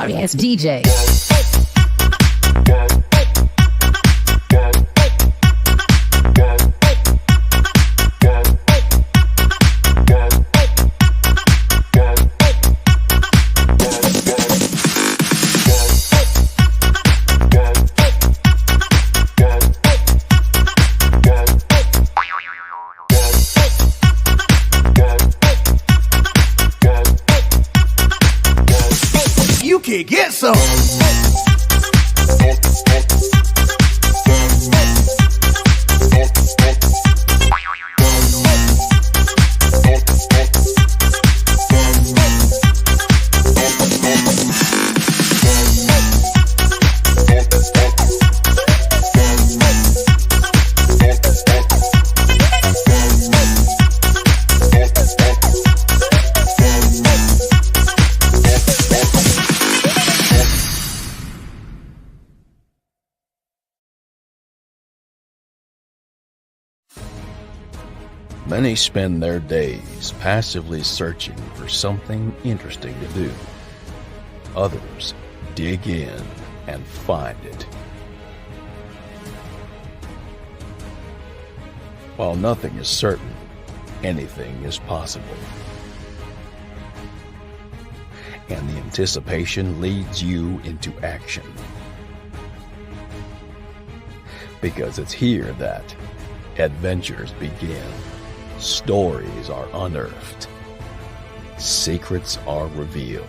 sorry-ass DJ. You can get some. Many spend their days passively searching for something interesting to do. Others dig in and find it. While nothing is certain, anything is possible. And the anticipation leads you into action. Because it's here that adventures begin. Stories are unearthed. Secrets are revealed.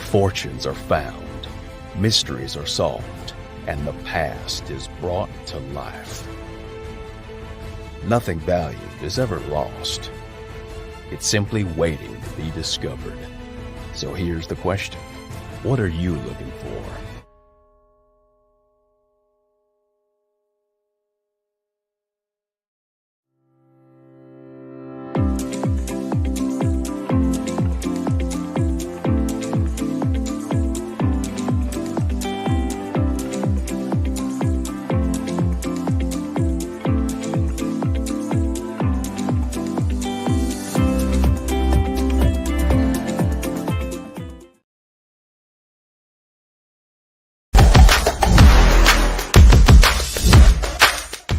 Fortunes are found. Mysteries are solved. And the past is brought to life. Nothing valued is ever lost. It's simply waiting to be discovered. So here's the question. What are you looking for?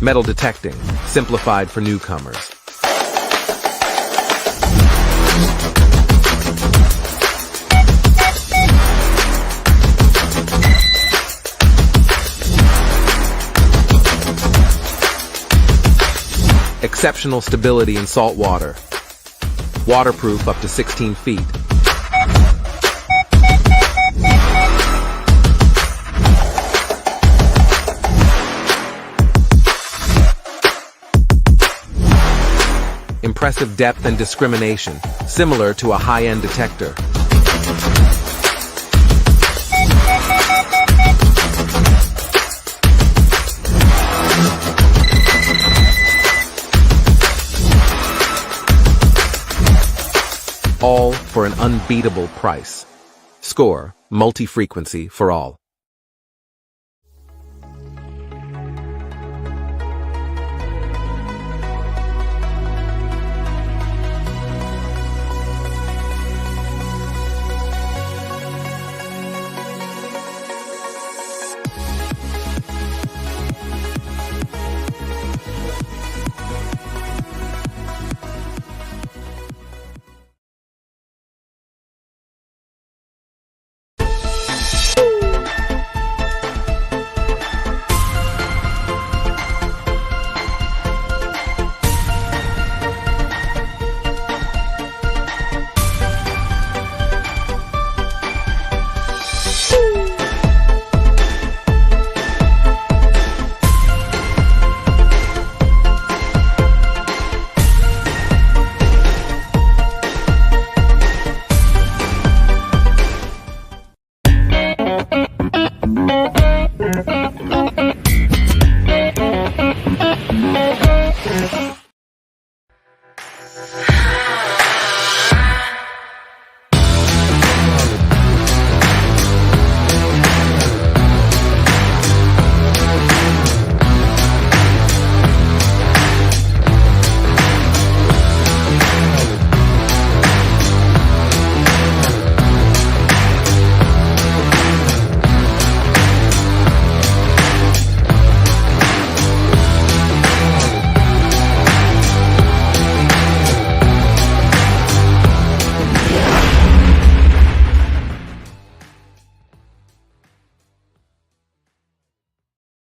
Metal detecting, simplified for newcomers. Exceptional stability in salt water. Waterproof up to 16 feet. Impressive depth and discrimination, similar to a high-end detector. All for an unbeatable price. Score, multi-frequency for all.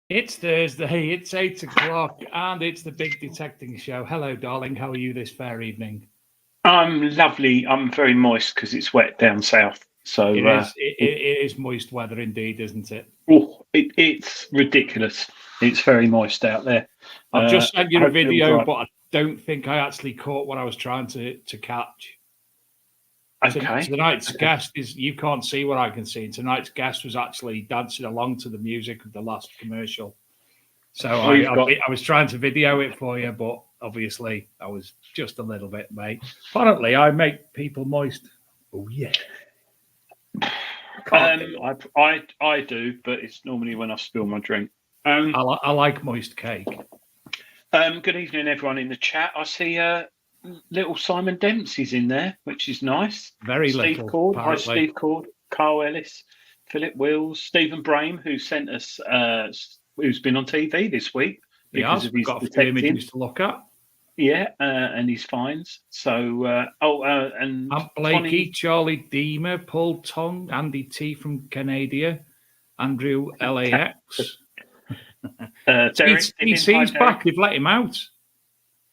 It's Thursday, it's 8 o'clock, and it's the Big Detecting Show. Hello, darling. How are you this fair evening? I'm lovely. I'm very moist because it's wet down south. So It is moist weather indeed, isn't it? It's ridiculous. It's very moist out there. I've just sent you a hopefully it'll video, dry. but I don't think I actually caught what I was trying to catch. Okay. Tonight's guest is, you can't see what I can see. Tonight's guest was actually dancing along to the music of the last commercial. So I was trying to video it for you, but obviously I was just a little bit, mate. Apparently, I make people moist. Oh, yeah. I do, but it's normally when I spill my drink. I like moist cake. Good evening, everyone in the chat. I see little Simon Dempsey's in there, which is nice. Very Steve little. Cord. Hi, Apparently. Steve Cord, Carl Ellis, Philip Wills, Stephen Brame, who sent us, who's been on TV this week because of his got a few detecting. images to look at. Yeah, and his finds. So, and Ant Blakey, Charlie Deemer, Paul Tong, Andy T from Canada, Andrew LAX. TC's back. They've let him out.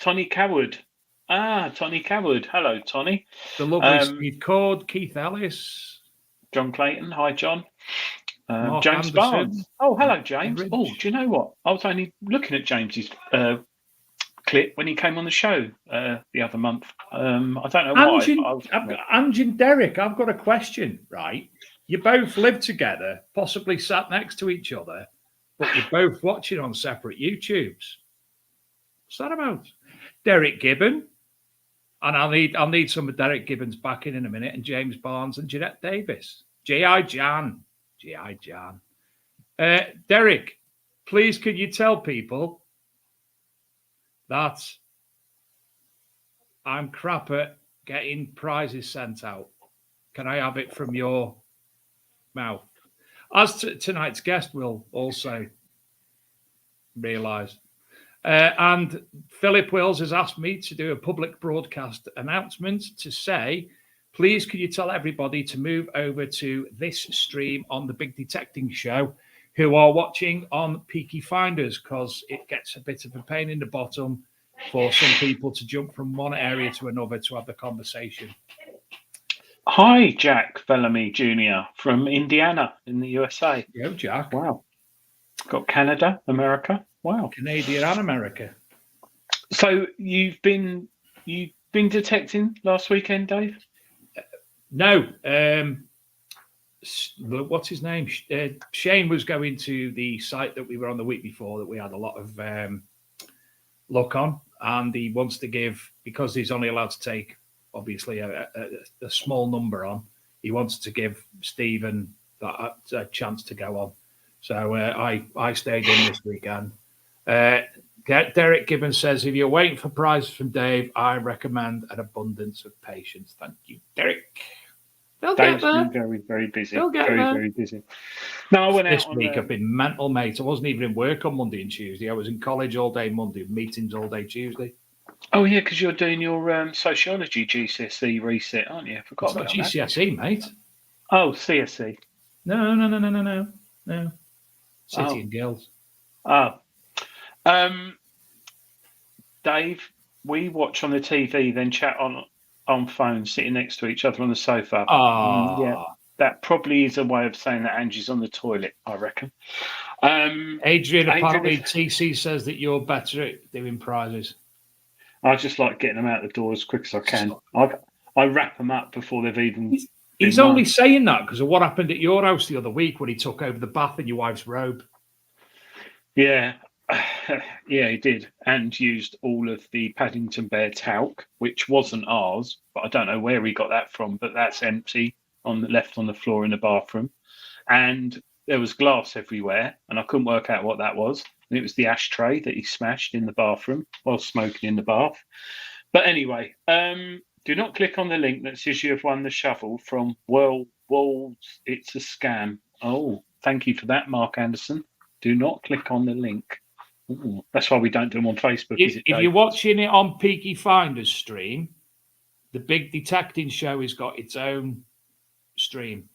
Tony Coward. Tony Coward. Hello, Tony. The lovely Steve Cord, Keith Ellis. John Clayton. Hi, John. James Anderson. Barnes. Oh, hello, James. Rich. Oh, do you know what? I was only looking at James's clip when he came on the show the other month. I don't know why. Ange and Derek, I've got a question, right? You both live together, possibly sat next to each other, but you're both watching on separate YouTubes. What's that about? Derek Gibbon, and I'll need some of Derek Gibbon's back in a minute, and James Barnes and Jeanette Davis. G.I. Jan. Derek, please could you tell people that I'm crap at getting prizes sent out? Can I have it from your mouth? As tonight's guest will also realise. And Philip Wills has asked me to do a public broadcast announcement to say, please could you tell everybody to move over to this stream on the Big Detecting Show who are watching on Peaky Finders, because it gets a bit of a pain in the bottom for some people to jump from one area to another to have the conversation. Hi, Jack Bellamy Jr. from Indiana in the USA. Yo, Jack. Wow. Got Canada, America. Wow. Canadian and America. So you've been detecting last weekend, Dave? No. What's his name? Shane was going to the site that we were on the week before that we had a lot of look on, and he wants to give, because he's only allowed to take obviously a small number on, he wants to give Stephen that a chance to go on. So I stayed in this weekend. Derek Gibbons says, if you're waiting for prizes from Dave, I recommend an abundance of patience. Thank you, Derek. Dave's been very, very busy. Very busy. No, I went this out week. I've been mental, mate. I wasn't even in work on Monday and Tuesday. I was in college all day Monday, meetings all day Tuesday. Oh yeah, because you're doing your sociology GCSE reset, aren't you? I forgot it's about not GCSE, mate. Oh, CSE. No. City and Guilds. Oh. Dave, we watch on the TV, then chat on phones, sitting next to each other on the sofa. Yeah, that probably is a way of saying that Angie's on the toilet, I reckon. Adrian, apparently TC says that you're better at doing prizes. I just like getting them out the door as quick as I can. I wrap them up before they've even... He's only saying that because of what happened at your house the other week when he took over the bath in your wife's robe. Yeah. Yeah, he did, and used all of the Paddington Bear talc, which wasn't ours, but I don't know where he got that from, but that's empty left on the floor in the bathroom. And there was glass everywhere, and I couldn't work out what that was. And it was the ashtray that he smashed in the bathroom while smoking in the bath. But anyway, do not click on the link that says you have won the shovel from World Wolves. It's a scam. Oh, thank you for that, Mark Anderson. Do not click on the link. Ooh, that's why we don't do them on Facebook. If you're watching it on Peaky Finders stream, the Big Detecting Show has got its own stream.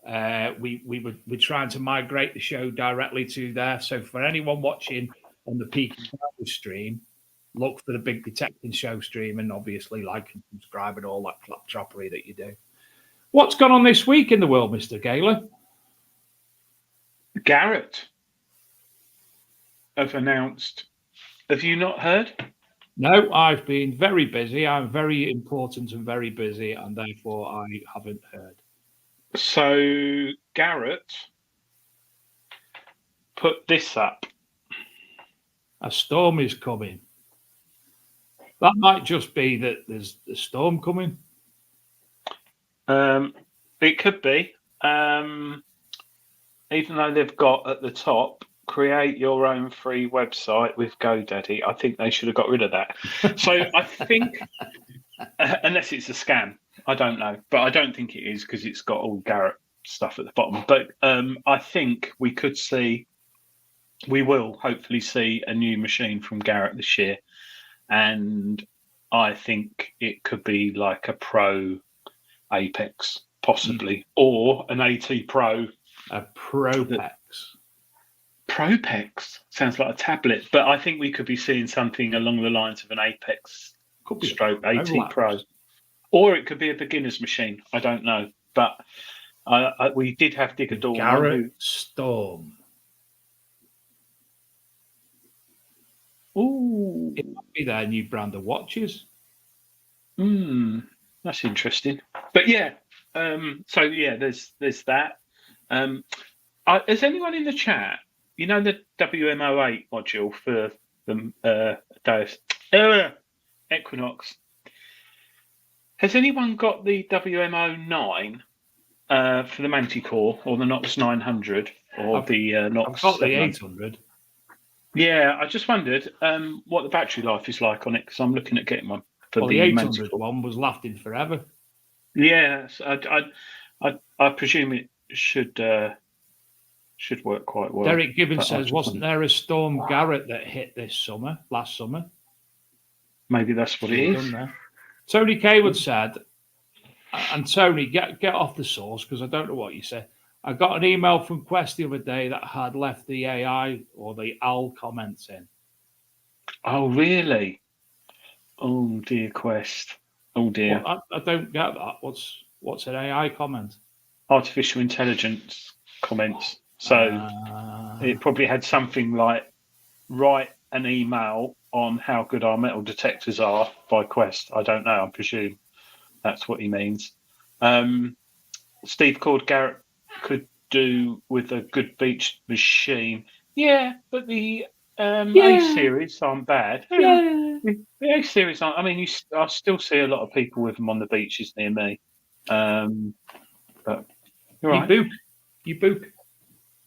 We're trying to migrate the show directly to there. So for anyone watching on the Peak and Power stream, look for the Big Detecting Show stream, and obviously like and subscribe and all that claptrappery that you do. What's gone on this week in the world, Mr. Gaylor? Garrett have announced. Have you not heard? No, I've been very busy. I'm very important and very busy, and therefore I haven't heard. So Garrett put this up. A storm is coming. That might just be that there's a storm coming. It could be. Even though they've got at the top, create your own free website with GoDaddy. I think they should have got rid of that. So I think, unless it's a scam, I don't know. But I don't think it is because it's got all Garrett stuff at the bottom. But I think we will hopefully see a new machine from Garrett this year. And I think it could be like a Pro Apex, possibly, or an AT Pro. A Propex. Propex sounds like a tablet, but I think we could be seeing something along the lines of an Apex stroke AT Pro. Or it could be a beginner's machine. I don't know. But we did have Digger Dawn. Garrett Storm. Ooh. It might be their new brand of watches. That's interesting. But yeah, so yeah, there's that. Is anyone in the chat? You know the WMO8 module for the Equinox. Has anyone got the WMO9 for the Manticore or the Nox 900 or the Nox? I've got the 800. Yeah, I just wondered what the battery life is like on it because I'm looking at getting one. Well, the 800 one was lasting forever. Yeah, I presume it should work quite well. Derek Gibbons says, wasn't there a storm Garrett that hit last summer? Maybe that's what it is. Tony Kaywood said, and Tony, get off the source because I don't know what you said. I got an email from Quest the other day that had left the AI or the AL comments in. Oh, really? Oh, dear, Quest. Oh, dear. Well, I don't get that. What's an AI comment? Artificial intelligence comments. So it probably had something like, write an email on how good our metal detectors are by Quest. I don't know. I presume that's what he means. Steve called Garrett could do with a good beach machine. Yeah, but the A series aren't bad. Yeah. The A series aren't. I mean, I still see a lot of people with them on the beaches near me. But you're right. You book.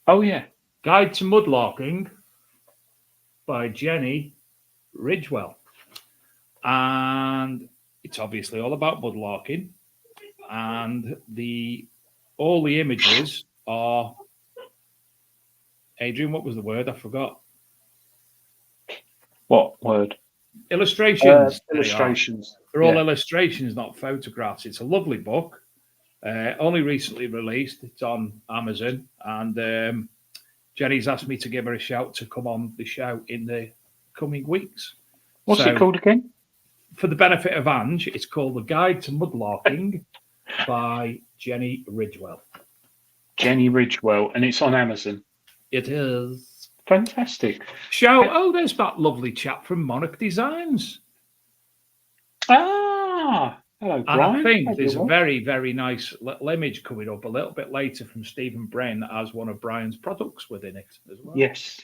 Oh yeah. Guide to Mudlarking by Jenny Ridgewell, and it's obviously all about mudlarking, and all the images are. Adrian, what was the word? I forgot. What word? Illustrations. Illustrations. They're all illustrations, not photographs. It's a lovely book. Only recently released. It's on Amazon. And Jenny's asked me to give her a shout to come on the show in the coming weeks. What's it called again? For the benefit of Ange, it's called The Guide to Mudlarking by Jenny Ridgewell. Jenny Ridgewell. And it's on Amazon. It is. Fantastic. There's that lovely chap from Monarch Designs. Ah, hello, Brian. And I think there's a very, very nice little image coming up a little bit later from Stephen Brain that has one of Brian's products within it as well. Yes.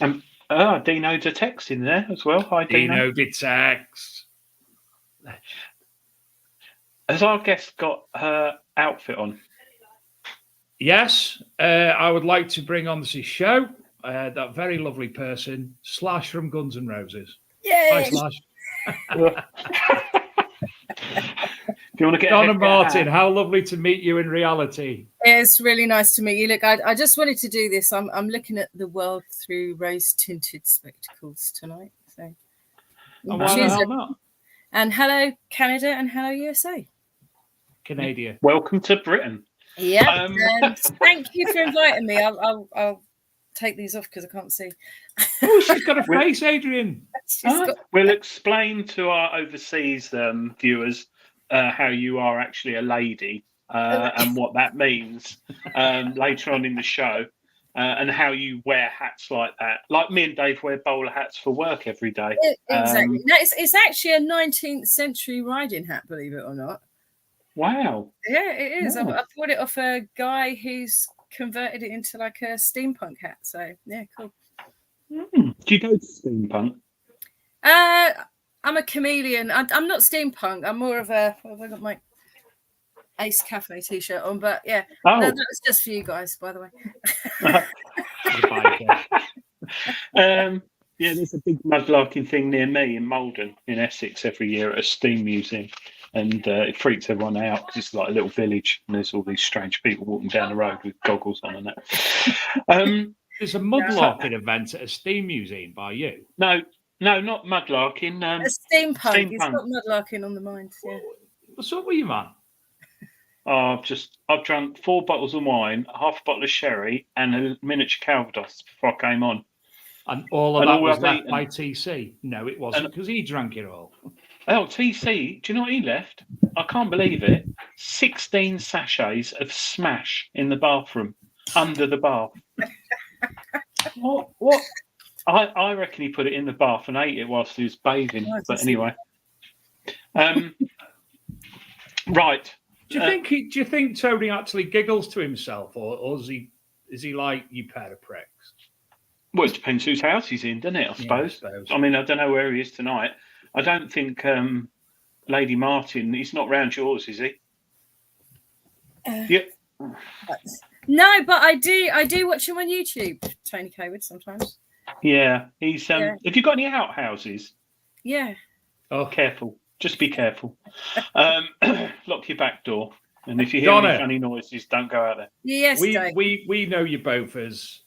Dino Detects in there as well. Hi, Dino Detects. Has our guest got her outfit on? Yes. I would like to bring on this show that very lovely person, Slash from Guns N' Roses. Yay! Hi, Slash. If you want to get Donna Martin, how lovely to meet you in reality. It's really nice to meet you. Look, I just wanted to do this. I'm looking at the world through rose-tinted spectacles tonight. So, and why the hell not? And hello, Canada, and hello, USA. Canada. Welcome to Britain. Yeah, Um, and thank you for inviting me. I'll take these off because I can't see. Oh, she's got a face, Adrian. She's got- We'll explain to our overseas viewers how you are actually a lady and what that means later on in the show, and how you wear hats like that. Like me and Dave wear bowler hats for work every day. Exactly. No, it's actually a 19th century riding hat, believe it or not. Wow. Yeah, it is. Wow. I bought it off a guy who's converted it into like a steampunk hat. So yeah, cool. Do you go to steampunk? I'm a chameleon. I'm not steampunk. I'm more of a. Well, I've got my Ace Cafe t-shirt on, but yeah, Oh. that was just for you guys, by the way. Yeah, there's a big mudlarking thing near me in Malden, in Essex, every year at a steam museum, and it freaks everyone out because it's like a little village, and there's all these strange people walking down the road with goggles on and that. There's a mudlarking event at a steam museum by you. No, not mudlarking. A steampunk. It's got mudlarking on the mind. Yeah. What's up with you, man? Oh, I've drunk 4 bottles of wine, half a bottle of sherry, and a miniature Calvados before I came on. And all of And that all was I've left eaten. by TC. No, it wasn't, because he drank it all. Oh, TC, do you know what he left? I can't believe it. 16 sachets of Smash in the bathroom, under the bath. What? I reckon he put it in the bath and ate it whilst he was bathing. But anyway. Right. Do you think Tony actually giggles to himself, or is he like, you pair of pricks? Well, it depends whose house he's in, doesn't it? I suppose. I mean, I don't know where he is tonight. I don't think Lady Martin. He's not round yours, is he? Yeah. No, but I do watch him on YouTube, Tony Kaywood, sometimes. Yeah, he's. Have you got any outhouses? Yeah. Oh, careful. Just be careful. Lock your back door. And if you hear any funny noises, don't go out there. Yes, we know you both as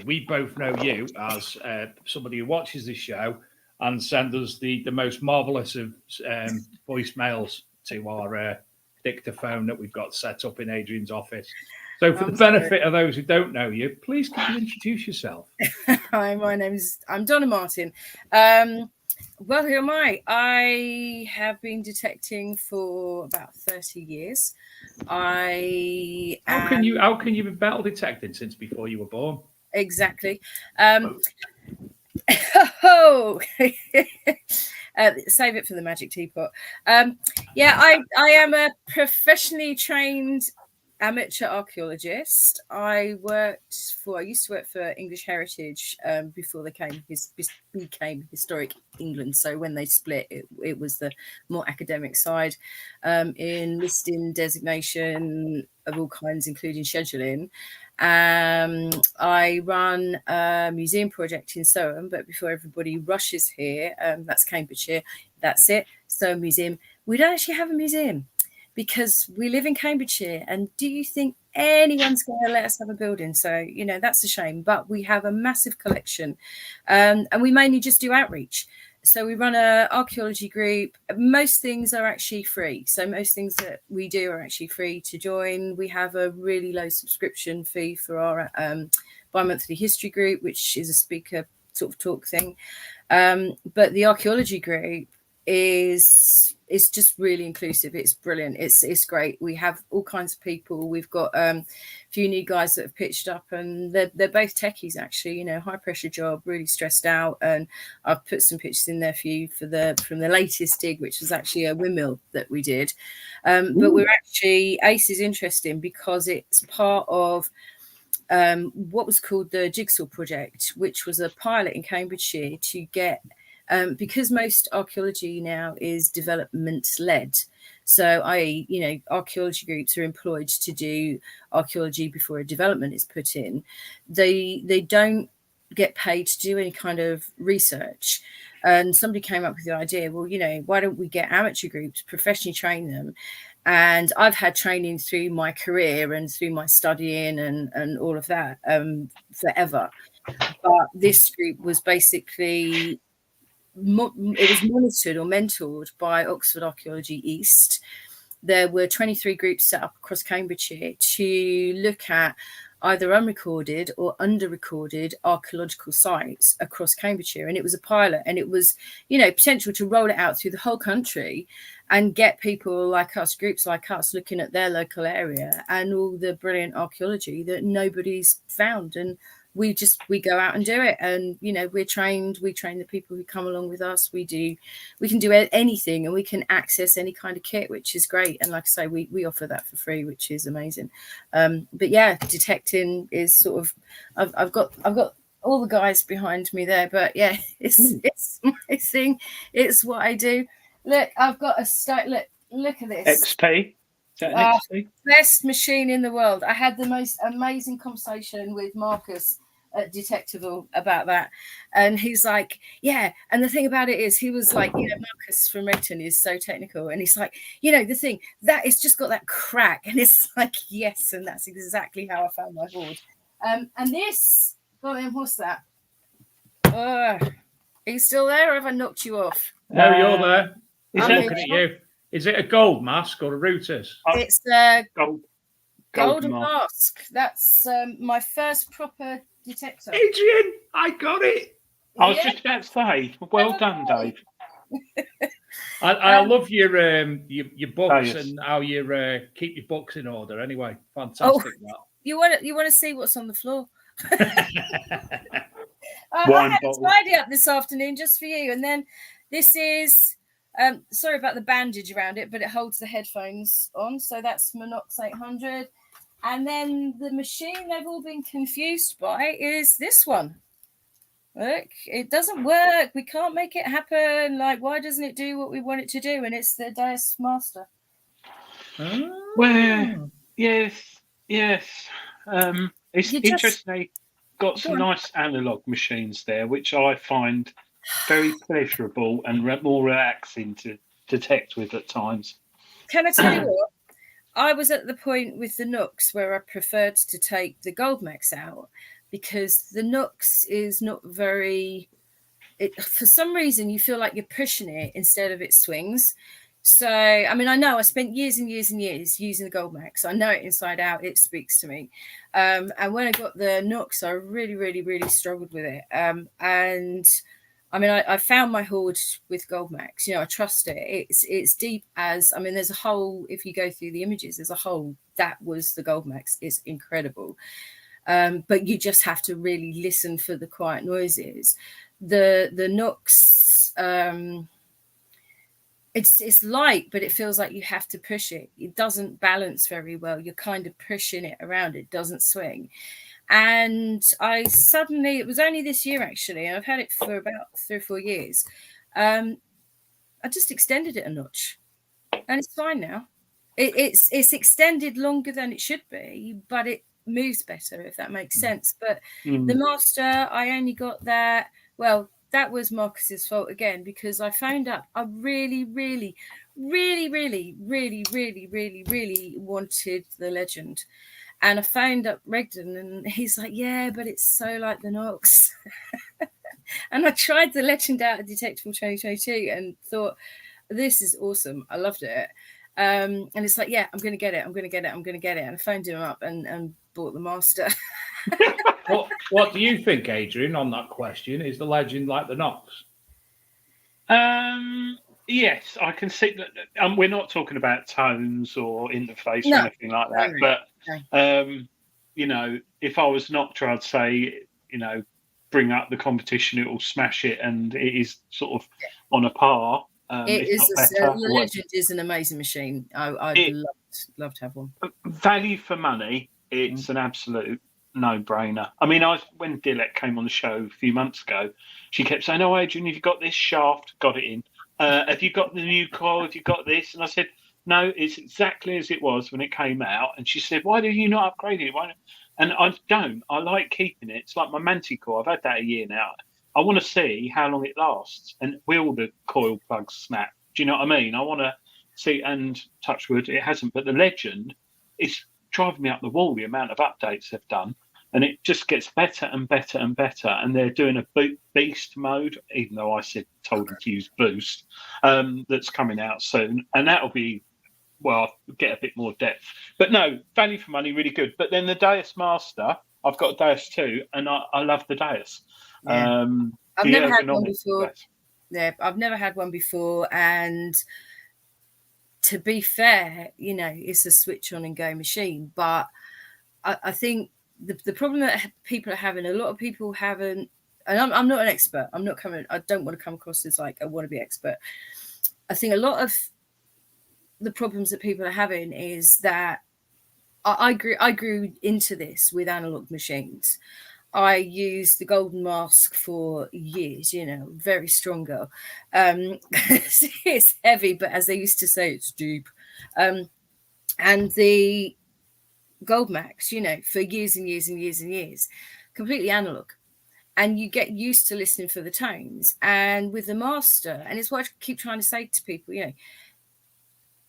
we both know you as somebody who watches the show and send us the most marvelous of voicemails to our dictaphone that we've got set up in Adrian's office. So for the benefit of those who don't know you, please could you introduce yourself? Hi, I'm Donna Martin. Well, who am I? I have been detecting for about 30 years. How can you have been metal detecting since before you were born? Exactly. Save it for the magic teapot. I am a professionally trained amateur archaeologist. I used to work for English Heritage before they became Historic England. So when they split, it was the more academic side in listing, designation of all kinds, including scheduling. I run a museum project in Soham, but before everybody rushes here, that's Cambridgeshire. That's it. Soham Museum. We don't actually have a museum, because we live in Cambridgeshire, and do you think anyone's going to let us have a building? So, that's a shame, but we have a massive collection, and we mainly just do outreach. So we run an archaeology group. Most things are actually free. So most things that we do are actually free to join. We have a really low subscription fee for our bi-monthly history group, which is a speaker sort of talk thing. But the archaeology group is just really inclusive. It's brilliant. It's great. We have all kinds of people. We've got a few new guys that have pitched up, and they're both techies actually, high pressure job, really stressed out. And I've put some pictures in there for you from the latest dig, which was actually a windmill that we did. But we're actually, ACE is interesting because it's part of what was called the Jigsaw Project, which was a pilot in Cambridgeshire to get because most archaeology now is development-led. So, i.e., archaeology groups are employed to do archaeology before a development is put in. They don't get paid to do any kind of research. And somebody came up with the idea, well, why don't we get amateur groups, professionally train them? And I've had training through my career and through my studying and all of that forever. But this group was basically... it was monitored or mentored by Oxford Archaeology East, there were 23 groups set up across Cambridgeshire to look at either unrecorded or under-recorded archaeological sites across Cambridgeshire. And it was a pilot, and it was, potential to roll it out through the whole country and get people like us, groups like us, looking at their local area and all the brilliant archaeology that nobody's found. And we go out and do it. And, we train the people who come along with us. We can do anything, and we can access any kind of kit, which is great. And like I say, we offer that for free, which is amazing. But yeah, detecting is sort of, I've got all the guys behind me there, but yeah, it's my thing. It's what I do. Look, I've got a start. Look at this. XP. Is that an XP? Best machine in the world. I had the most amazing conversation with Marcus at Detectival about that, and he's like, yeah. And the thing about it is, he was like, Marcus from Regton is so technical, and he's like, the thing that it's just got that crack, and it's like, yes, and that's exactly how I found my hoard. And this, what's that? Are you still there, or have I knocked you off? No, you're there. I'm looking at you. Is it a gold mask or a Reuters? It's a golden mask. That's my first proper detector. Adrian, I got it. I was just about to say, well done, Dave. I love your books yes. and how you keep your books in order. Anyway, fantastic. You want to see what's on the floor? I Wine had bottle. to tidy up this afternoon just for you. And then this is sorry about the bandage around it, but it holds the headphones on. So that's Monox 800. And then the machine they've all been confused by is this one. Look, it doesn't work. We can't make it happen. Like, why doesn't it do what we want it to do? And it's the Dice Master. Well, yes. It's interesting. They got some nice analog machines there, which I find very pleasurable and more relaxing to detect with at times. Can I tell you what? I was at the point with the Nooks where I preferred to take the Gold Max out, because the Nooks is not very... for some reason, you feel like you're pushing it instead of it swings. So, I mean, I know I spent years and years and years using the Gold Max. I know it inside out. It speaks to me. And when I got the Nooks, I really, really, really struggled with it. And I mean, I found my hoard with Gold Max. I trust it. It's deep as, I mean, there's a hole. If you go through the images, there's a hole. That was the Gold Max. It's incredible. But you just have to really listen for the quiet noises. The Nooks, it's light, but it feels like you have to push it. It doesn't balance very well. You're kind of pushing it around. It doesn't swing. And it was only this year, actually, and I've had it for about 3 or 4 years. I just extended it a notch, and it's fine now. It's extended longer than it should be, but it moves better, if that makes sense. But the Master, I only got that. Well, that was Marcus's fault again, because I found out I really, really, really, really, really, really, really, really wanted the Legend. And I phoned up Regton, and he's like, yeah, but it's so like the Knox. And I tried the Legend out at Detectable 2022 and thought, this is awesome. I loved it. And it's like, yeah, I'm going to get it. And I phoned him up and bought the Master. What do you think, Adrian, on that question? Is the Legend like the Knox? Yes, I can see that. We're not talking about tones or interface or anything like that. But, if I was Noctra, I'd say, bring up the competition, it will smash it. And it is sort of on a par. The Legend is an amazing machine. I'd love to have one. Value for money, it's an absolute no-brainer. I mean, when Dilek came on the show a few months ago, she kept saying, "Oh, Adrian, have you got this shaft? Got it in. Have you got the new coil? Have you got this?" And I said, "No, it's exactly as it was when it came out." And she said, "Why do you not upgrade it?" And I don't. I like keeping it. It's like my Manticore. I've had that a year now. I want to see how long it lasts, and will the coil plugs snap? Do you know what I mean? I want to see, and touch wood, it hasn't. But the Legend is driving me up the wall, the amount of updates they've done, and it just gets better and better and better. And they're doing a beast mode, even though I told them to use boost, that's coming out soon, and that'll be get a bit more depth. But no, value for money, really good. But then the Deus Master, I've got a Deus too, and I love the Deus. Yeah. I've the never had one ergonomics before. of that. Yeah, I've never had one before, and to be fair, you know, it's a switch on and go machine. But I think the problem that people are having, a lot of people haven't, and I'm not an expert. I don't want to come across as like I want to be expert. I think a lot of the problems that people are having is that I grew into this with analog machines. I used the golden mask for years, you know, very strong girl. It's heavy, but as they used to say, it's deep. And the gold max, you know, for years and years and years and years, completely analog. And you get used to listening for the tones. And with the master, and it's what I keep trying to say to people, you know,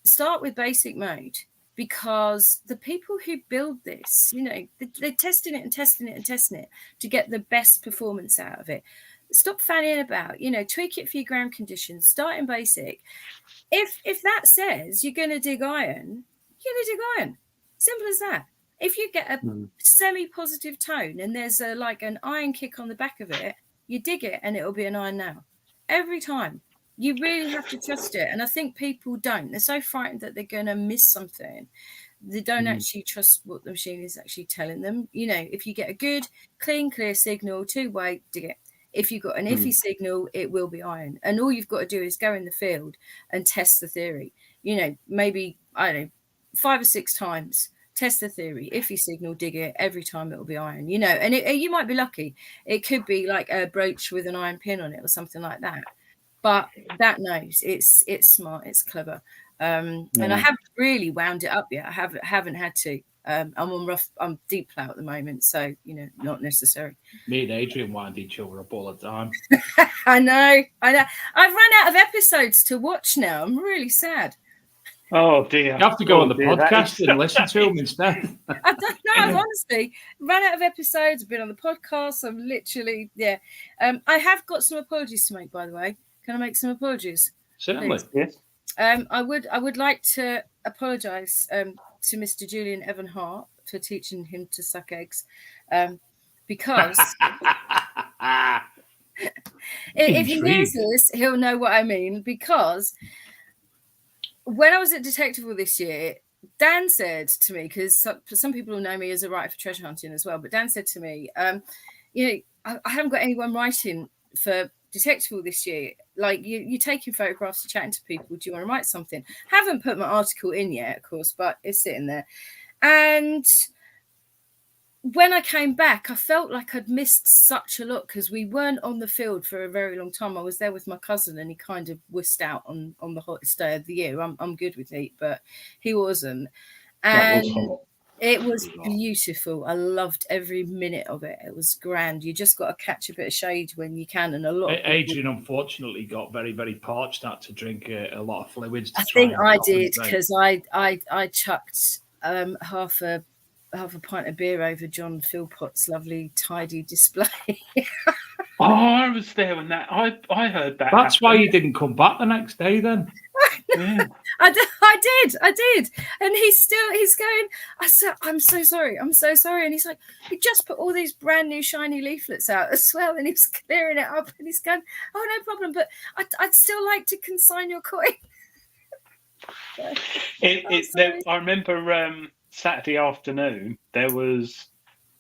start with basic mode, because the people who build this, you know, they're testing it and testing it and testing it to get the best performance out of it. Stop fanning about, you know, tweak it for your ground conditions, start in basic. If that says you're going to dig iron, you're going to dig iron. Simple as that. If you get a semi-positive tone and there's like an iron kick on the back of it, you dig it and it'll be an iron now. Every time. You really have to trust it. And I think people don't. They're so frightened that they're going to miss something. They don't actually trust what the machine is actually telling them. You know, if you get a good, clean, clear signal, two-way, dig it. If you've got an iffy signal, it will be iron. And all you've got to do is go in the field and test the theory. You know, maybe, I don't know, 5 or 6 times. Test the theory. Iffy signal, dig it. Every time it will be iron. You know, and you might be lucky. It could be like a brooch with an iron pin on it or something like that. But that knows it's smart, it's clever, and I haven't really wound it up yet. I haven't had to. I'm deep plow at the moment, so you know, not necessary. Me and Adrian wind each other up all the time. I know. I've run out of episodes to watch now. I'm really sad. Oh dear! You have to go on the podcast and listen to them instead. I don't know. I've honestly run out of episodes. I've been on the podcast. I'm literally I have got some apologies to make, by the way. Can I make some apologies? Certainly. Yes. I would like to apologise to Mr. Julian Evan Hart for teaching him to suck eggs, because if he hears this, he'll know what I mean. Because when I was at Detectorist this year, Dan said to me, because some people know me as a writer for treasure hunting as well, but Dan said to me, you know, I haven't got anyone writing for Detectorist this year. Like you're taking photographs, you're chatting to people. Do you want to write something? Haven't put my article in yet, of course, but it's sitting there. And when I came back, I felt like I'd missed such a lot because we weren't on the field for a very long time. I was there with my cousin, and he kind of wussed out on the hottest day of the year. I'm good with heat, but he wasn't. And it was beautiful. I loved every minute of it. It was grand. You just got to catch a bit of shade when you can. And a lot. Adrian unfortunately got very, very parched. Had to drink a lot of fluids. I think I did, because I chucked half a pint of beer over John Philpott's lovely tidy display. Oh, I was there when that. I heard that. That's why you didn't come back the next day, then. Yeah. I did, and he's going. I said, I'm so sorry, and he's like, he just put all these brand new shiny leaflets out as well, and he's clearing it up, and he's going, oh, no problem, but I'd still like to consign your coin. I remember Saturday afternoon there was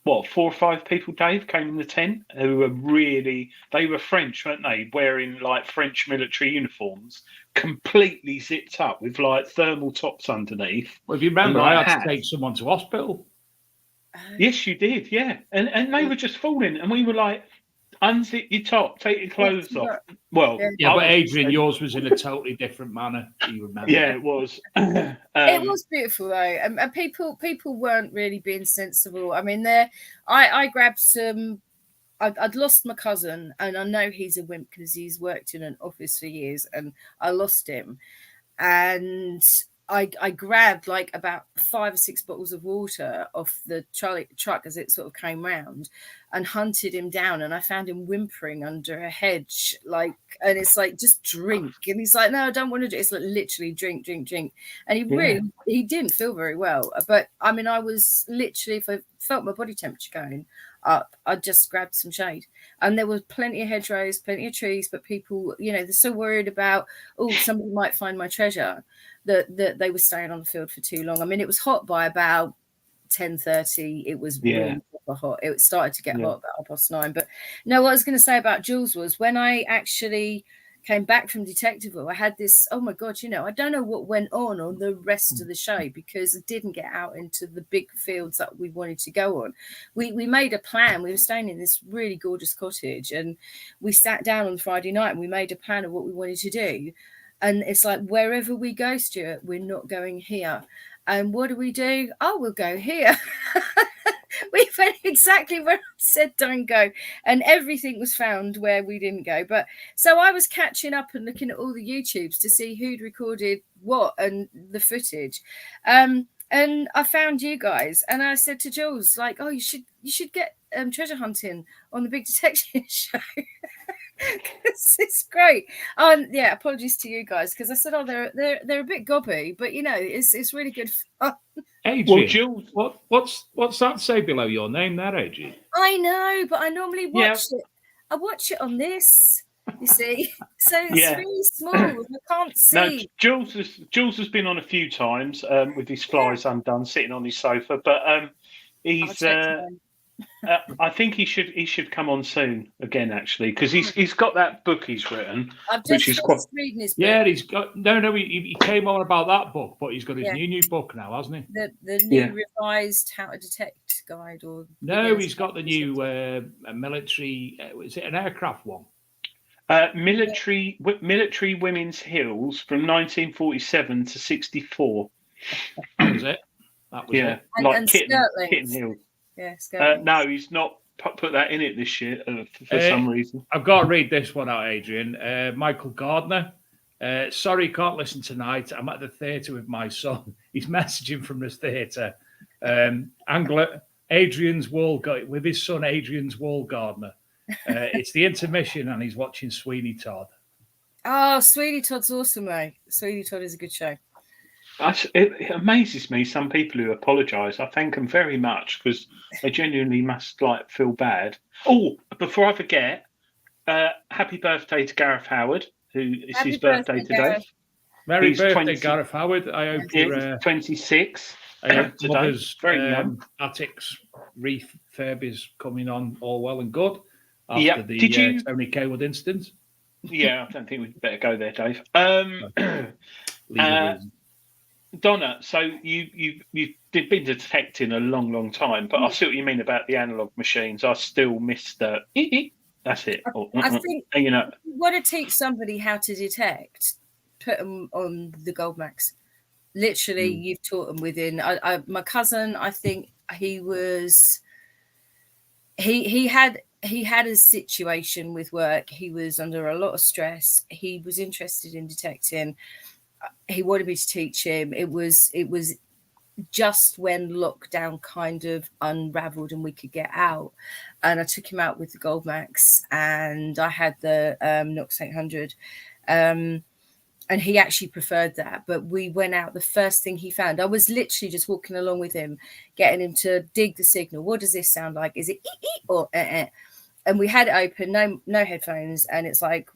4 or 5 people, Dave, came in the tent who were they were French, weren't they, wearing like French military uniforms, completely zipped up with like thermal tops underneath. Well, if you remember, I had to take someone to hospital. Yes, you did, yeah. And they were just falling, and we were like, unzip your top, take your clothes off. Well, yeah, but Adrian, yours was in a totally different manner. You remember? Yeah, it was. It was beautiful though, and people weren't really being sensible. I mean, I grabbed some. I'd lost my cousin, and I know he's a wimp because he's worked in an office for years, and I lost him, and I grabbed like about 5 or 6 bottles of water off the truck as it sort of came round, and hunted him down. And I found him whimpering under a hedge, like, and it's like, just drink. And he's like, no, I don't want to do it. It's like, literally drink. And he didn't feel very well. But I mean, I was literally, if I felt my body temperature going up, I just grabbed some shade. And there was plenty of hedgerows, plenty of trees, but people, they're so worried about, somebody might find my treasure, that they were staying on the field for too long. I mean, it was hot by about 10:30. It was really hot. It started to get hot about 9:30. But no, what I was going to say about Jules was, when I actually came back from Detectiveville, I had this, oh my God, I don't know what went on the rest of the show, because I didn't get out into the big fields that we wanted to go on. We made a plan. We were staying in this really gorgeous cottage, and we sat down on Friday night and we made a plan of what we wanted to do. And it's like, wherever we go, Stuart, we're not going here. And what do? Oh, we'll go here. We went exactly where I said don't go, and everything was found where we didn't go. But so I was catching up and looking at all the YouTubes to see who'd recorded what and the footage. And I found you guys, and I said to Jules, like, oh, you should get treasure hunting on the Big Detection show. It's great. Yeah, apologies to you guys, because I said, oh, they're a bit gobby, but it's really good fun. Adrian, well, Jules, what's that say below your name there, Adrian? I know, but I normally watch it. I watch it on this, you see, so it's really small. I can't see. No, Jules has been on a few times with his flies undone, sitting on his sofa, but he's. I think he should come on soon again, actually, because he's got that book he's written, which is quite. Reading his book. Yeah, he's got he came on about that book, but he's got his new book now, hasn't he? The new revised How to Detect guide, or no, he's got the new military. Is it an aircraft one? Military Women's Hills from 1947 to 64. That was it. That was it. Like Kitten Hills. Yeah, no, he's not put that in it this year for some reason. I've got to read this one out, Adrian. Michael Gardner. Sorry, can't listen tonight. I'm at the theatre with my son. He's messaging from the theatre. Adrian's Wall with his son, Adrian's Wall Gardner. It's the intermission, and he's watching Sweeney Todd. Oh, Sweeney Todd's awesome, mate. Sweeney Todd is a good show. It amazes me, some people who apologise. I thank them very much, because they genuinely must feel bad. Oh, before I forget, happy birthday to Gareth Howard, who is his birthday today. Gareth. Merry birthday, Gareth Howard. I hope you're 26. I hope mother's attics refurb is coming on all well and good after the Tony Kaywood incident. Yeah, I don't think we'd better go there, Dave. Donna, so you've been detecting a long time, but I see what you mean about the analog machines. I still miss the that's it. I think you want to teach somebody how to detect, put them on the Goldmax. Literally, you've taught them within. My cousin, I think he had a situation with work. He was under a lot of stress. He was interested in detecting. He wanted me to teach him. It was just when lockdown kind of unraveled and we could get out, and I took him out with the Goldmax, and I had the Knox 800, and he actually preferred that. But we went out. The first thing he found, I was literally just walking along with him, getting him to dig the signal. What does this sound like? Is it or and we had it open, no headphones, and it's like,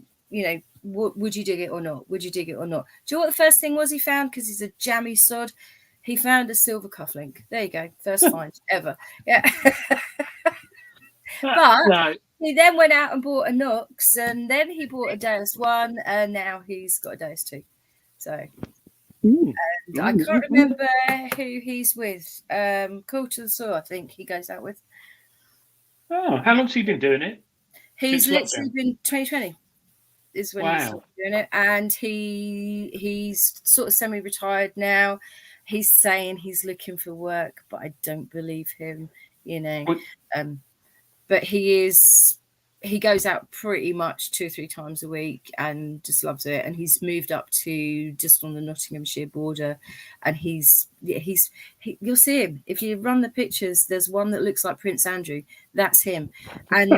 would you dig it or not? Would you dig it or not? Do you know what the first thing was he found? Because he's a jammy sod. He found a silver cufflink. There you go. First find ever. Yeah. But he then went out and bought a Knox, and then he bought a Deus 1, and now he's got a Deus 2. So I can't remember who he's with. Call to the Saw, I think he goes out with. Oh, how long's he been doing it? He's literally been 2020 is when he started doing it, and he's sort of semi-retired now. He's saying he's looking for work, but I don't believe him, But he he goes out pretty much 2 or 3 times a week and just loves it. And he's moved up to just on the Nottinghamshire border, and you'll see him if you run the pictures. There's one that looks like Prince Andrew. That's him, and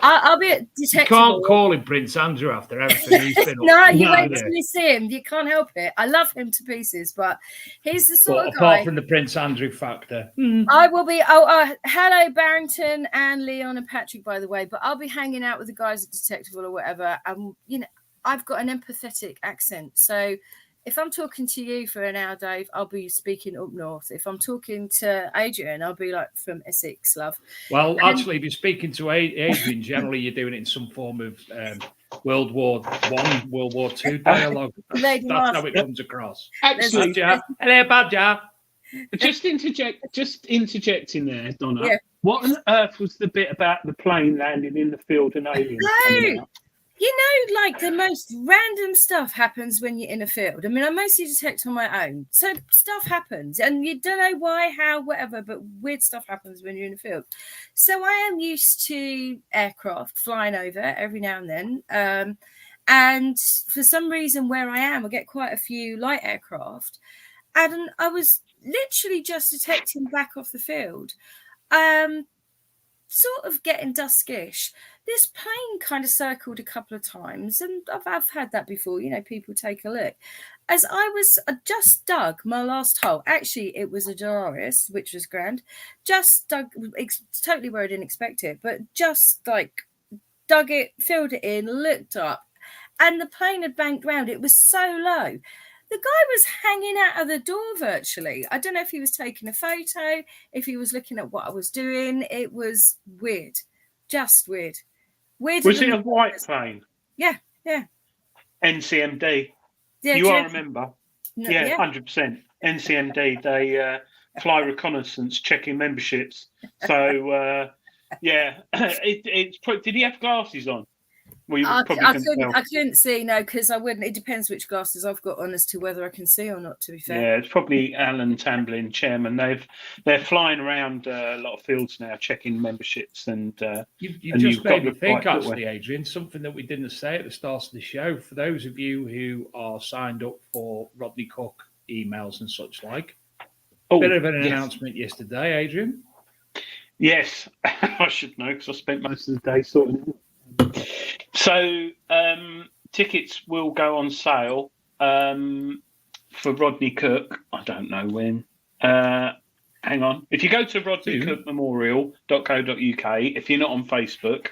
I'll be at Detectorist. You can't call him Prince Andrew after everything he's been. No, you wait till you see him. You can't help it. I love him to pieces, but he's the sort of guy. Apart from the Prince Andrew factor, I will be. Hello, Barrington and Leon and Patrick, by the way. But I'll be hanging out with the guys at Detectable or whatever. And I've got an empathetic accent, so if I'm talking to you for an hour, Dave, I'll be speaking up north. If I'm talking to Adrian, I'll be like from Essex, love. Well, actually, if you're speaking to Adrian, generally you're doing it in some form of World War I, World War II dialogue. That's how it comes across. Actually, hello, Badger. Just interjecting there, Donna. Yeah. What on earth was the bit about the plane landing in the field and aliens coming out? Like the most random stuff happens when you're in a field. I mean, I mostly detect on my own. So stuff happens and you don't know why, how, whatever, but weird stuff happens when you're in a field. So I am used to aircraft flying over every now and then. And for some reason where I am, I get quite a few light aircraft. And I was literally just detecting back off the field. Sort of getting duskish, this plane kind of circled a couple of times, and I've had that before. People take a look. As I just dug my last hole. Actually, it was a Detectorist, which was grand. Just dug, totally where I didn't expect it, but just dug it, filled it in, looked up, and the plane had banked round. It was so low. The guy was hanging out of the door virtually. I don't know if he was taking a photo, if he was looking at what I was doing. It was weird. Just weird. Was it a white plane? Yeah. NCMD. Yeah, you are a member? No, yeah, 100%. NCMD, they fly reconnaissance, checking memberships. So, did he have glasses on? Well, I couldn't see, no, because I wouldn't. It depends which glasses I've got on as to whether I can see or not, to be fair. Yeah, it's probably Alan Tamblyn, chairman. They're flying around a lot of fields now, checking memberships. And you've just made me think, actually, Adrian, something that we didn't say at the start of the show. For those of you who are signed up for Rodney Cook emails and such like, bit of an announcement yesterday, Adrian. Yes, I should know because I spent most of the day sorting it. So tickets will go on sale for Rodney Cook. I don't know when. Hang on. If you go to rodneycookmemorial.co.uk, if you're not on Facebook,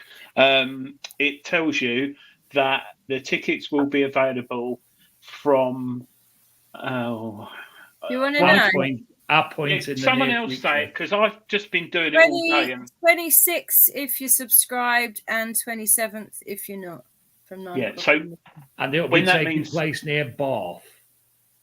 it tells you that the tickets will be available from. You want to know? Someone else say it because I've just been doing it all day. 26 if you're subscribed and 27th if you're not. From 9 and it'll be taking place near Bath.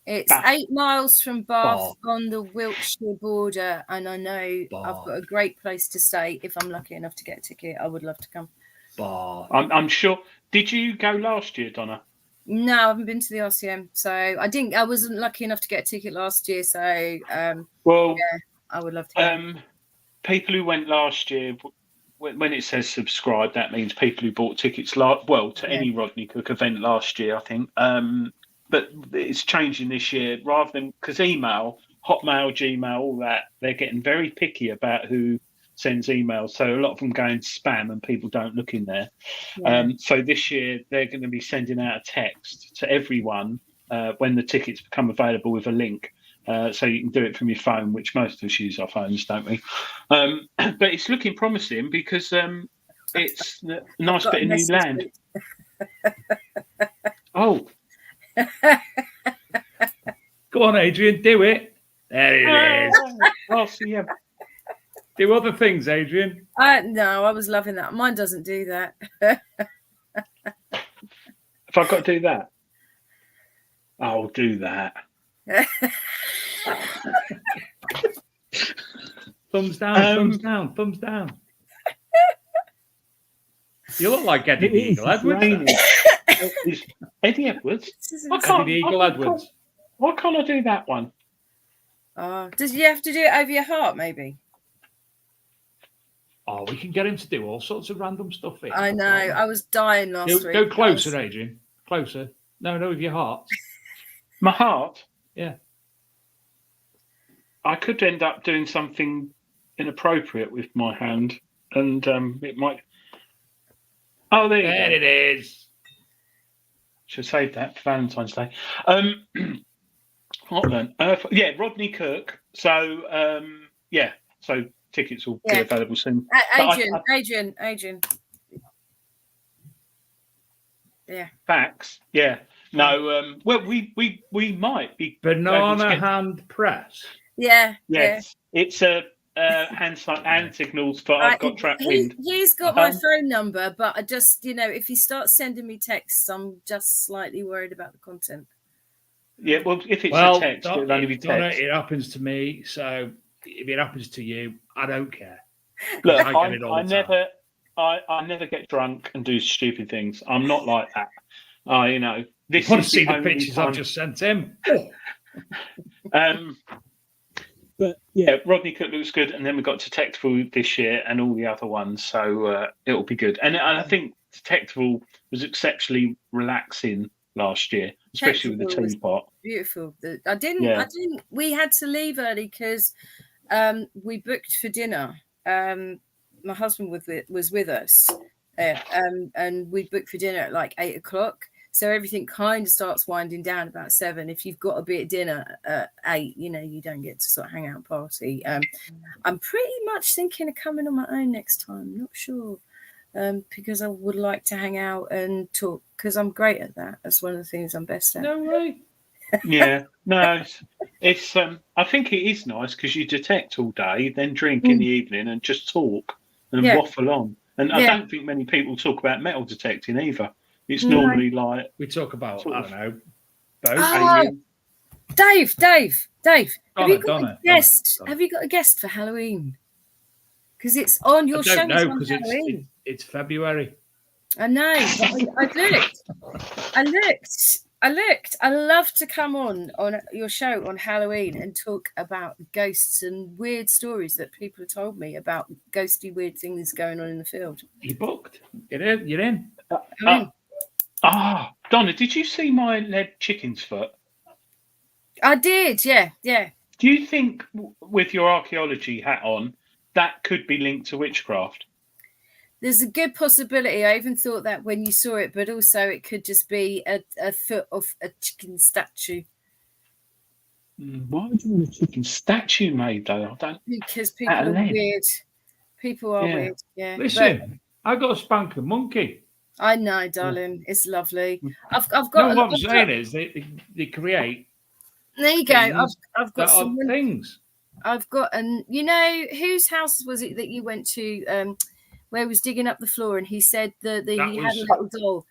It's 8 miles from Bath on the Wiltshire border, and I know I've got a great place to stay. If I'm lucky enough to get a ticket, I would love to come. Bath. I'm sure. Did you go last year, Donna? No, I haven't been to the RCM, so I wasn't lucky enough to get a ticket last year. So, I would love to go. People who went last year, when it says subscribe, that means people who bought tickets to any Rodney Cook event last year, I think. But it's changing this year, rather than because email, Hotmail, Gmail, all that, they're getting very picky about who sends emails. So a lot of them go in spam and people don't look in there. Yeah. So this year they're going to be sending out a text to everyone when the tickets become available with a link. So you can do it from your phone, which most of us use our phones, don't we? But it's looking promising because it's a nice bit of new land. Oh. Go on, Adrian, do it. There it is. Oh, so yeah. Do other things, Adrian. No, I was loving that. Mine doesn't do that. If I've got to do that, I'll do that. Thumbs down, thumbs down. You look like Eddie Eagle Edwards. Eddie Edwards? Eddie Eagle Edwards. Why can't I do that one? Does you have to do it over your heart, maybe? Oh, we can get him to do all sorts of random stuff here. I know. I was dying last week. Go closer, Adrian. Closer. No, with your heart. My heart? Yeah. I could end up doing something inappropriate with my hand, and it might. Oh, there it is. Should save that for Valentine's Day. What then? Yeah, Rodney Kirk. So so tickets will be available soon. Adrian. Yeah. Facts. Yeah. No. Well, we might be banana hand press. Yeah. Yes. Yeah. It's a hand signals for I've got trapped wind. He's got my phone number, but I just, if he starts sending me texts, I'm just slightly worried about the content. Yeah, well, if it's a text, it'll only be text. It happens to me, so if it happens to you, I don't care. Look, I never get drunk and do stupid things. I'm not like that. This want to see the pictures I've just sent him. But yeah, Rodney Cook looks good, and then we got Detectorist this year and all the other ones, so it'll be good. And I think Detectorist was exceptionally relaxing last year, especially with the teapot. Beautiful. I didn't. We had to leave early because we booked for dinner. My husband was with us, and we booked for dinner at like 8:00. So everything kind of starts winding down about 7. If you've got to be at dinner at 8, you don't get to sort of hang out and party. I'm pretty much thinking of coming on my own next time. Not sure, because I would like to hang out and talk, because I'm great at that. That's one of the things I'm best at. No way. Yeah, no, it's. I think it is nice because you detect all day, then drink in the evening, and just talk and waffle on. And I don't think many people talk about metal detecting either. It's normally like we talk about, I don't know, Dave. Have you got Donna, a guest? Donna. Have you got a guest for Halloween? Because it's on your show. No, because it's February. I know. I looked. I love to come on your show on Halloween and talk about ghosts and weird stories that people have told me about ghosty weird things going on in the field. You booked? You're in. Donna, did you see my lead chicken's foot? I did, yeah. Do you think, with your archaeology hat on, that could be linked to witchcraft? There's a good possibility. I even thought that when you saw it, but also it could just be a foot of a chicken statue. Why would you want a chicken statue made, though? Because people are weird. People are weird, yeah. Listen, I got to spank the monkey. I know, darling. It's lovely. I've got. No, what I'm saying is they create. There you go. I've got some things. I've got, and whose house was it that you went to? Where he was digging up the floor, and he said he had a little doll.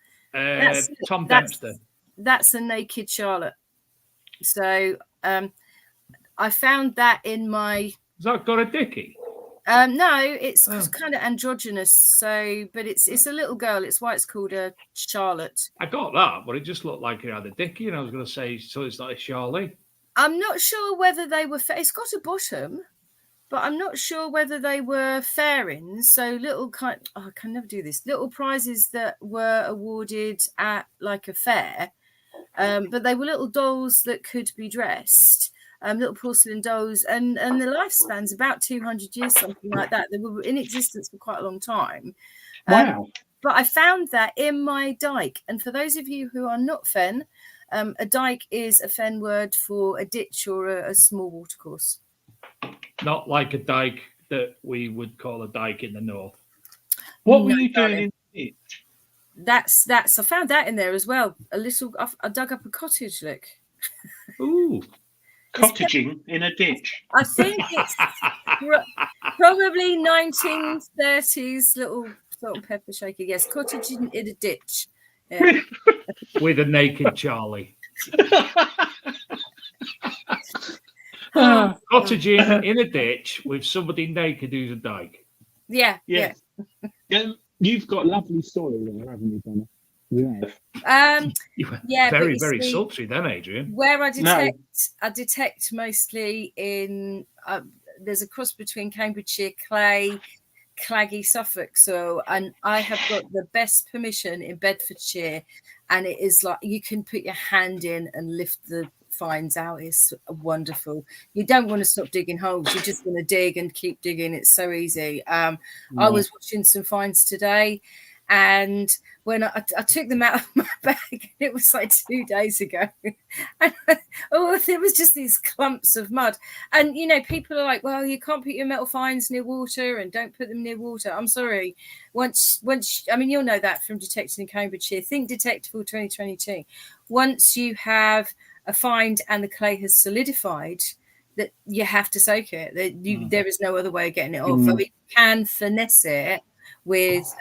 Tom Dempster. That's a naked Charlotte. So I found that in my. Has that got a dicky? No, it's kind of androgynous. So, but it's a little girl. It's why it's called a Charlotte. I got that, but it just looked like it had a dicky, and I was going to say, so it's not a Charlie. I'm not sure whether they were. It's got a bottom, but I'm not sure whether they were fairings. So I can never do this. Little prizes that were awarded at like a fair, but they were little dolls that could be dressed. Little porcelain dolls, and the lifespan's about 200 years, something like that. They were in existence for quite a long time. Wow. But I found that in my dike. And for those of you who are not Fen, a dike is a Fen word for a ditch or a small watercourse. Not like a dike that we would call a dike in the north. What were you doing in the ditch? That's. I found that in there as well. I dug up a cottage, look. Ooh. Cottaging in a ditch. I think it's probably 1930s little salt and pepper shaker. Yes, cottaging in a ditch. Yeah. With a naked Charlie. Cottaging in a ditch with somebody naked who's a dyke. Yeah. You've got a lovely story there, haven't you, Donna? Very, very sultry then, Adrian. Where I detect mostly in there's a cross between Cambridgeshire clay, claggy Suffolk soil, and I have got the best permission in Bedfordshire, and it is like you can put your hand in and lift the finds out. It's wonderful. You don't want to stop digging holes. You just want to dig and keep digging. It's so easy. I was watching some finds today, and when I took them out of my bag, it was like 2 days ago. And there was just these clumps of mud. And, you know, people are like, well, you can't put your metal finds near water and don't put them near water. I'm sorry. Once, I mean, you'll know that from detecting in Cambridgeshire. Think Detectable 2022. Once you have a find and the clay has solidified, that you have to soak it. There is no other way of getting it off. I mean, you can finesse it with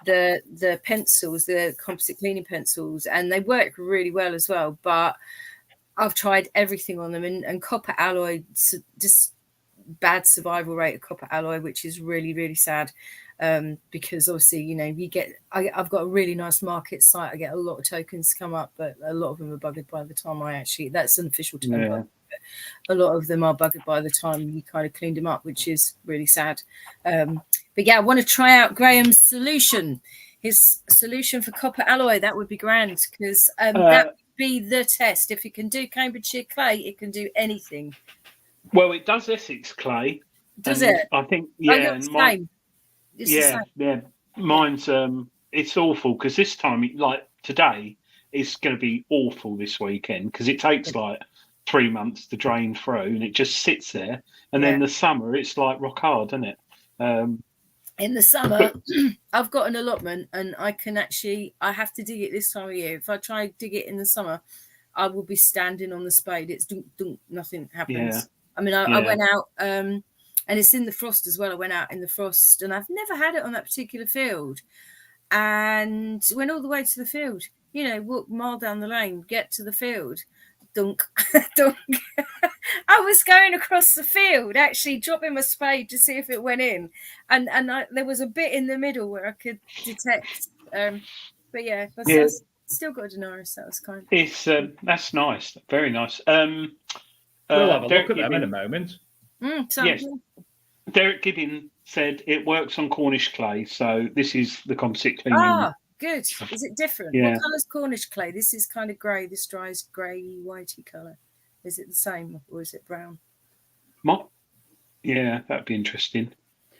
the pencils, the composite cleaning pencils, and they work really well as well. But I've tried everything on them, and copper alloy, just bad survival rate of copper alloy, which is really, really sad. Because obviously, you know, I've got a really nice market site. I get a lot of tokens come up, but a lot of them are buggered by the time that's an official term. Yeah. A lot of them are buggered by the time you kind of cleaned them up, which is really sad. But yeah, I want to try out Graham's solution. His solution for copper alloy, that would be grand, because that would be the test. If it can do Cambridgeshire clay, it can do anything. Well, it does Essex clay. Does it? I think, yeah. Yeah. Mine's it's awful because this time, like today, it's going to be awful this weekend because it takes like 3 months to drain through and it just sits there. And then the summer, it's like rock hard, isn't it? In the summer, I've got an allotment and I have to dig it this time of year. If I try to dig it in the summer, I will be standing on the spade. It's dunk, dunk, nothing happens. Yeah. I mean, I went out, and it's in the frost as well. I went out in the frost and I've never had it on that particular field, and went all the way to the field, you know, walk a mile down the lane, get to the field, dunk, dunk. I was going across the field, actually dropping my spade to see if it went in, and there was a bit in the middle where I could detect. But yeah, still got a Denarius. That was kind of. It's that's nice, very nice. We'll have a look at them in a moment. Yes, Derek Gibbon said it works on Cornish clay, so this is the composite cleaning. Ah, good. Is it different? Yeah. What colour's Cornish clay? This is kind of grey. This dries grey, whitey colour. Is it the same or is it brown? Yeah, that'd be interesting.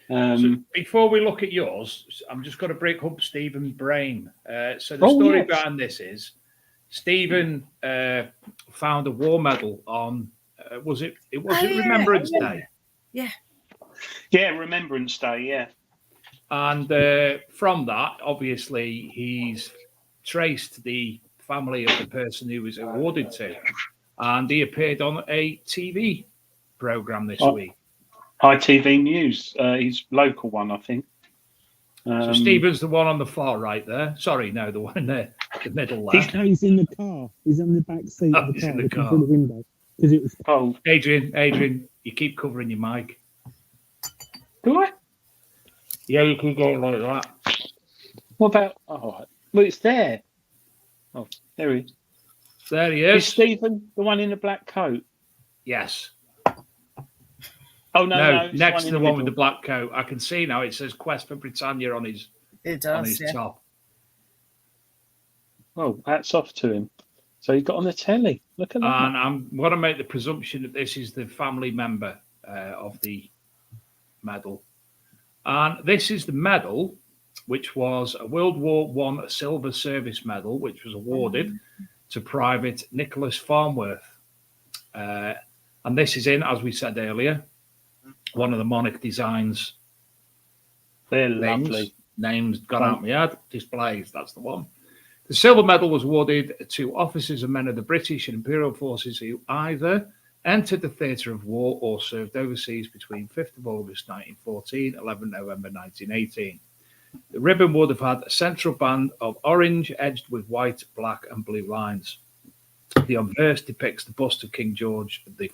So before we look at yours, I'm just going to break up Stephen's brain. So the story behind this is Stephen found a war medal on. Was it Remembrance Day? Yeah. Yeah, Remembrance Day. Yeah. And from that, obviously, he's traced the family of the person who was awarded to, and he appeared on a TV program this week. ITV News, his local one, I think. So Stephen's the one on the far right there. Sorry, no, the one in the middle there. He's in the car. He's on the back seat of the car. In the car. Through the window. Because it was cold. Adrian, you keep covering your mic. Do I? Yeah, you can go like that. What about? Oh, well, it's there. Oh, there he is. There he is. Is Stephen the one in the black coat? Yes. Oh no! Next to the one with the black coat, I can see now. It says "Quest for Britannia" on his top. Oh, hats off to him. So he got on the telly. Look at that. And I'm going to make the presumption that this is the family member of the medal. And this is the medal, which was a World War I Silver Service Medal, which was awarded to Private Nicholas Farnworth. And this is in, as we said earlier, one of the Monarch Designs. They're lovely. Names got out my head. Displays, that's the one. The silver medal was awarded to officers and men of the British and Imperial forces who either entered the theatre of war or served overseas between 5th of August 1914 and 11 November 1918. The ribbon would have had a central band of orange edged with white, black and blue lines. The obverse depicts the bust of King George V,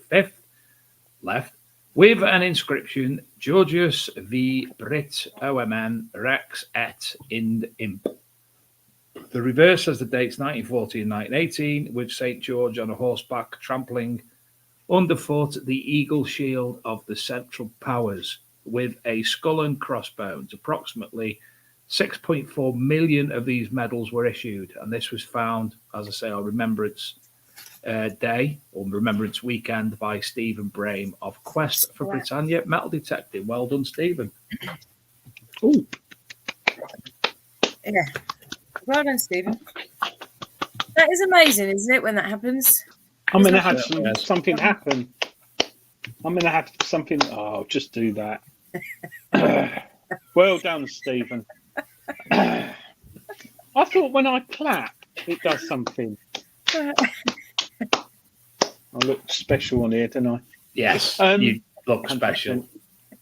left, with an inscription, Georgius V. Brit OMN Rex et Ind Imp. The reverse has the dates 1914 and 1918, with St. George on a horseback trampling underfoot the eagle shield of the Central Powers. with a skull and crossbones. Approximately 6.4 million of these medals were issued, and this was found, as I say, on Remembrance Day or Remembrance Weekend by Stephen Brame of Quest for Britannia Metal Detecting. Well done, Stephen. Oh, Yeah. Well done, Stephen. That is amazing, isn't it, when that happens? I'm going to have something happen. I'm going to have something. Oh, I'll just do that. Well done, Stephen. I thought when I clap, it does something. I look special on here, don't I? Yes, you look special.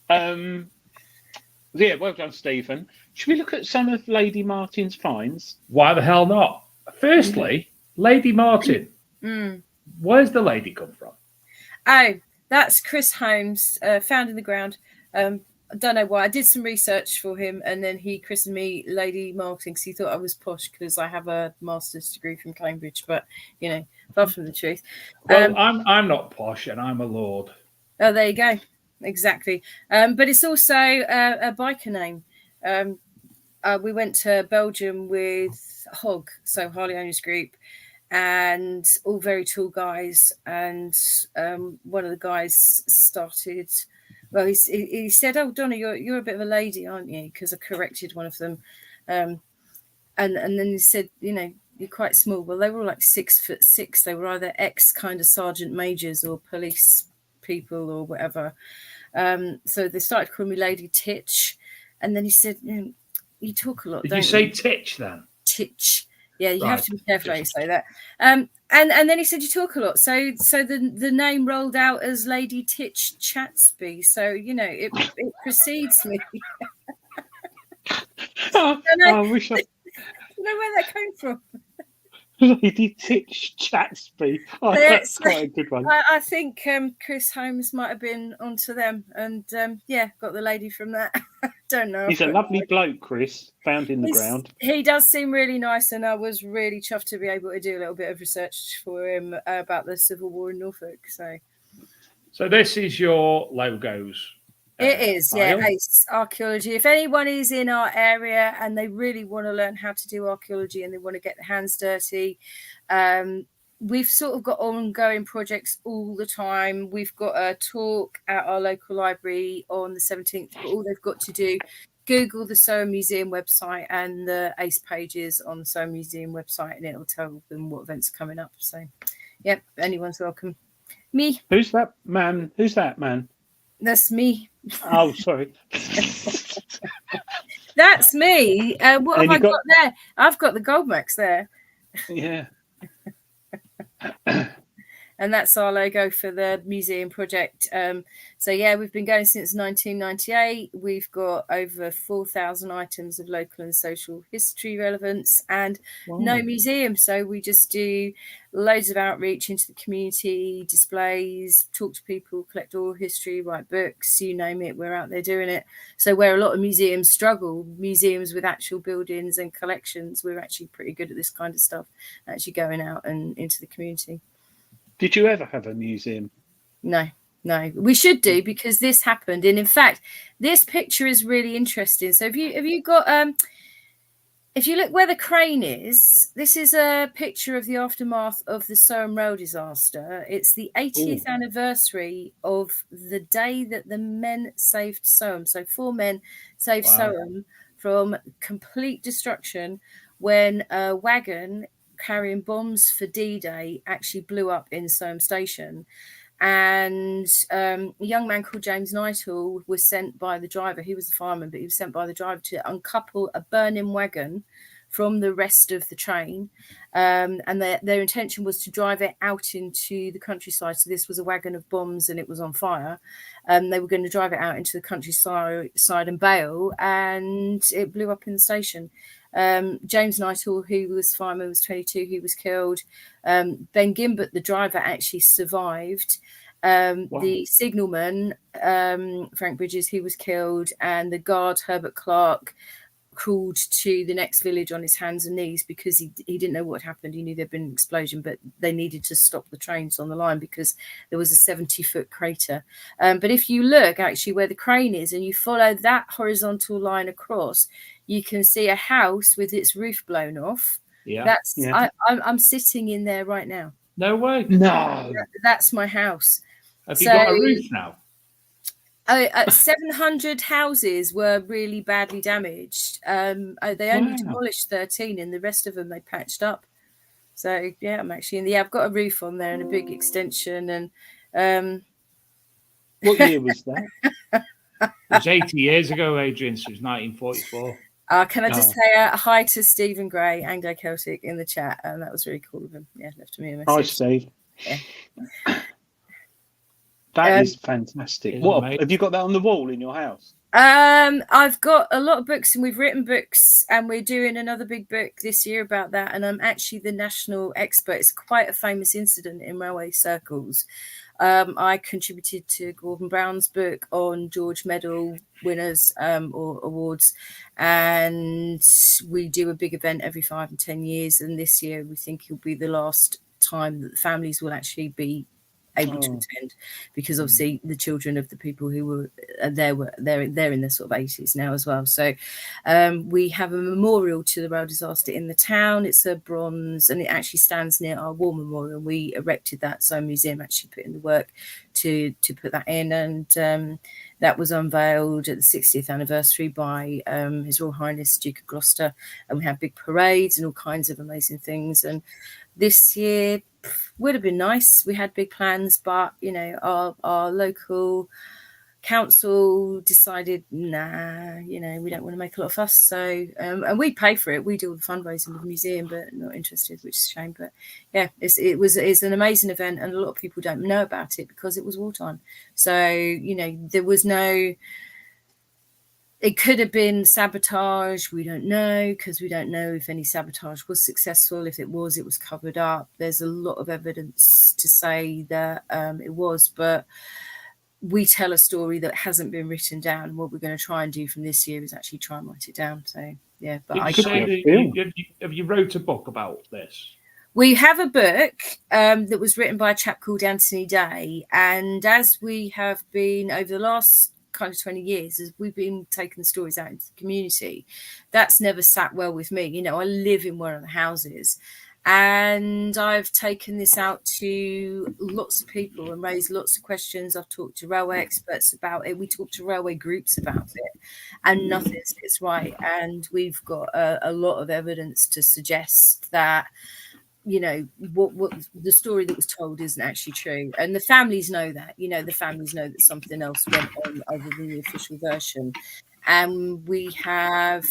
Yeah, well done, Stephen. Should we look at some of Lady Martin's finds? Why the hell not? Firstly, Lady Martin. Where's the lady come from? Oh, that's Chris Holmes, found in the ground. I don't know why. I did some research for him, and then he christened me Lady Martin because he thought I was posh because I have a master's degree from Cambridge. But you know, far from the truth. Well, I'm not posh, and I'm a lord. Oh, there you go. Exactly. But it's also a biker name. We went to Belgium with Hog, so Harley Owners Group, and all very tall guys. And one of the guys started. Well, he said, "Oh, Donna, you're a bit of a lady, aren't you?" Because I corrected one of them, and then he said, "You know, you're quite small." Well, they were all like 6'6". They were either ex kind of sergeant majors or police people or whatever. So they started calling me Lady Titch, and then he said, "You talk a lot." Did don't you say Titch then? Titch. Yeah, you Right. have to be careful how you say that. And then he said, "You talk a lot." So the name rolled out as Lady Titch Chatsby. So you know it precedes me. I wish I don't know where that came from. Lady Titch Chatsby. Oh, that's quite a good one. I think Chris Holmes might have been onto them, and got the lady from that. Don't know. He's a lovely bloke, Chris, found in the ground. He does seem really nice, and I was really chuffed to be able to do a little bit of research for him about the Civil War in Norfolk. So this is your logos. It is, file. Ace Archaeology. If anyone is in our area and they really want to learn how to do archaeology and they want to get their hands dirty, we've sort of got ongoing projects all the time. We've got a talk at our local library on the 17th, but all they've got to do, Google the Soham Museum website and the ACE pages on the Soham Museum website, and it'll tell them what events are coming up. So, yep, anyone's welcome. Me. Who's that man? That's me. Oh, sorry. That's me. What have I got there? I've got the gold max there. Yeah. And that's our logo for the museum project. So we've been going since 1998. We've got over 4,000 items of local and social history relevance and no museum. So we just do loads of outreach into the community, displays, talk to people, collect oral history, write books, you name it, we're out there doing it. So where a lot of museums struggle, museums with actual buildings and collections, we're actually pretty good at this kind of stuff, actually going out and into the community. Did you ever have a museum? No, we should do, because this happened. And in fact, this picture is really interesting. So if you got if you look where the crane is, this is a picture of the aftermath of the Soham rail disaster. It's the 80th anniversary of the day that the men saved Soham. So 4 men saved Soham from complete destruction when a wagon carrying bombs for D-Day actually blew up in Soham Station. And a young man called James Nighthall was sent by the driver. He was the fireman, but he was sent by the driver to uncouple a burning wagon from the rest of the train. And their intention was to drive it out into the countryside. So this was a wagon of bombs and it was on fire. They were going to drive it out into the countryside and bail, and it blew up in the station. James Nighthall, who was fireman, was 22. He was killed. Ben Gimbert, the driver, actually survived. The signalman, Frank Bridges, he was killed, and the guard, Herbert Clark, crawled to the next village on his hands and knees because he didn't know what happened. He knew there'd been an explosion, but they needed to stop the trains on the line because there was a 70-foot crater. But if you look actually where the crane is and you follow that horizontal line across, you can see a house with its roof blown off. Yeah. I'm sitting in there right now. No way. No. That's my house. Have you got a roof now? 700 houses were really badly damaged. They only demolished 13, and the rest of them they patched up. So yeah, I'm actually in the. I've got a roof on there and a big extension. And what year was that? It was 80 years ago, Adrian. So it was 1944. Can I just say a hi to Stephen Gray, Anglo-Celtic, in the chat? And that was really cool of him. Yeah, left me a message. Hi, Steve. Yeah. That is fantastic. What have you got that on the wall in your house? I've got a lot of books, and we've written books, and we're doing another big book this year about that. And I'm actually the national expert. It's quite a famous incident in railway circles. I contributed to Gordon Brown's book on George Medal winners or awards, and we do a big event every 5 and 10 years. And this year, we think it'll be the last time that the families will actually be able to attend, because obviously the children of the people who were there they're in their sort of 80s now as well. So we have a memorial to the rail disaster in the town. It's a bronze, and it actually stands near our war memorial. We erected that, so museum actually put in the work to put that in, and that was unveiled at the 60th anniversary by His Royal Highness Duke of Gloucester, and we had big parades and all kinds of amazing things. And this year would have been nice. We had big plans, but you know, our local council decided, nah, you know, we don't want to make a lot of fuss. So and we pay for it. We do all the fundraising with the museum, but not interested, which is a shame. But yeah, it's an amazing event, and a lot of people don't know about it because it was wartime. So you know, there was no. It could have been sabotage. We don't know, because we don't know if any sabotage was successful. If it was covered up. There's a lot of evidence to say that it was, but we tell a story that hasn't been written down. What we're going to try and do from this year is actually try and write it down. So yeah, but have you wrote a book about this? We have a book that was written by a chap called Anthony Day, and as we have been over the last kind of 20 years, as we've been taking the stories out into the community, that's never sat well with me. You know, I live in one of the houses, and I've taken this out to lots of people and raised lots of questions. I've talked to railway experts about it. We talked to railway groups about it, and nothing sits right. And we've got a lot of evidence to suggest that, you know, what the story that was told isn't actually true, and the families know that. You know, the families know that something else went on other than the official version, and we've had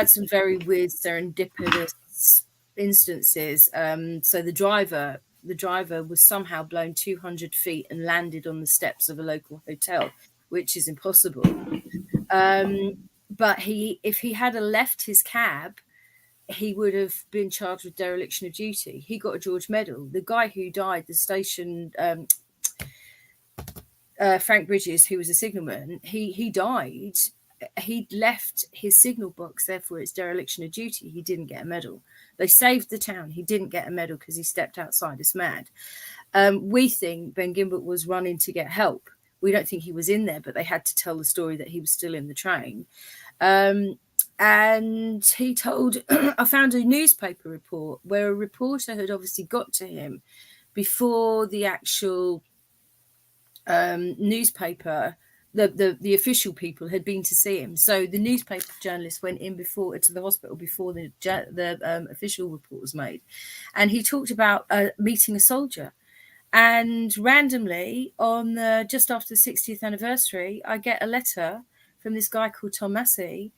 some very weird serendipitous instances. So the driver was somehow blown 200 feet and landed on the steps of a local hotel, which is impossible. But if he had left his cab, he would have been charged with dereliction of duty. He got a George Medal. The guy who died, the station, Frank Bridges, who was a signalman, he died. He'd left his signal box, therefore it's dereliction of duty. He didn't get a medal. They saved the town. He didn't get a medal because he stepped outside. It's mad. We think Ben Gimbert was running to get help. We don't think he was in there, but they had to tell the story that he was still in the train. And he told, I found a newspaper report where a reporter had obviously got to him before the actual newspaper, the official people had been to see him. So the newspaper journalist went in to the hospital before the official report was made. And he talked about meeting a soldier. And randomly, on just after the 60th anniversary, I get a letter from this guy called Tom Massey.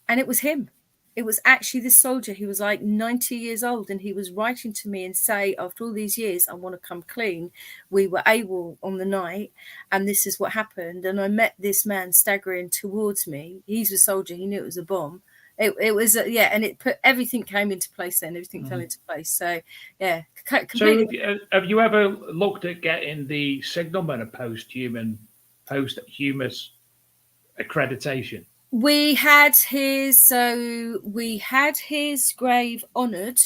And it was him. It was actually this soldier. He was like 90 years old, and he was writing to me and say, after all these years, I want to come clean. We were able on the night, and this is what happened. And I met this man staggering towards me. He's a soldier. He knew it was a bomb. It was, and it put everything came into place then. Everything fell into place. So, yeah. Completely. So have you ever looked at getting the signalman a posthumous accreditation? we had his grave honoured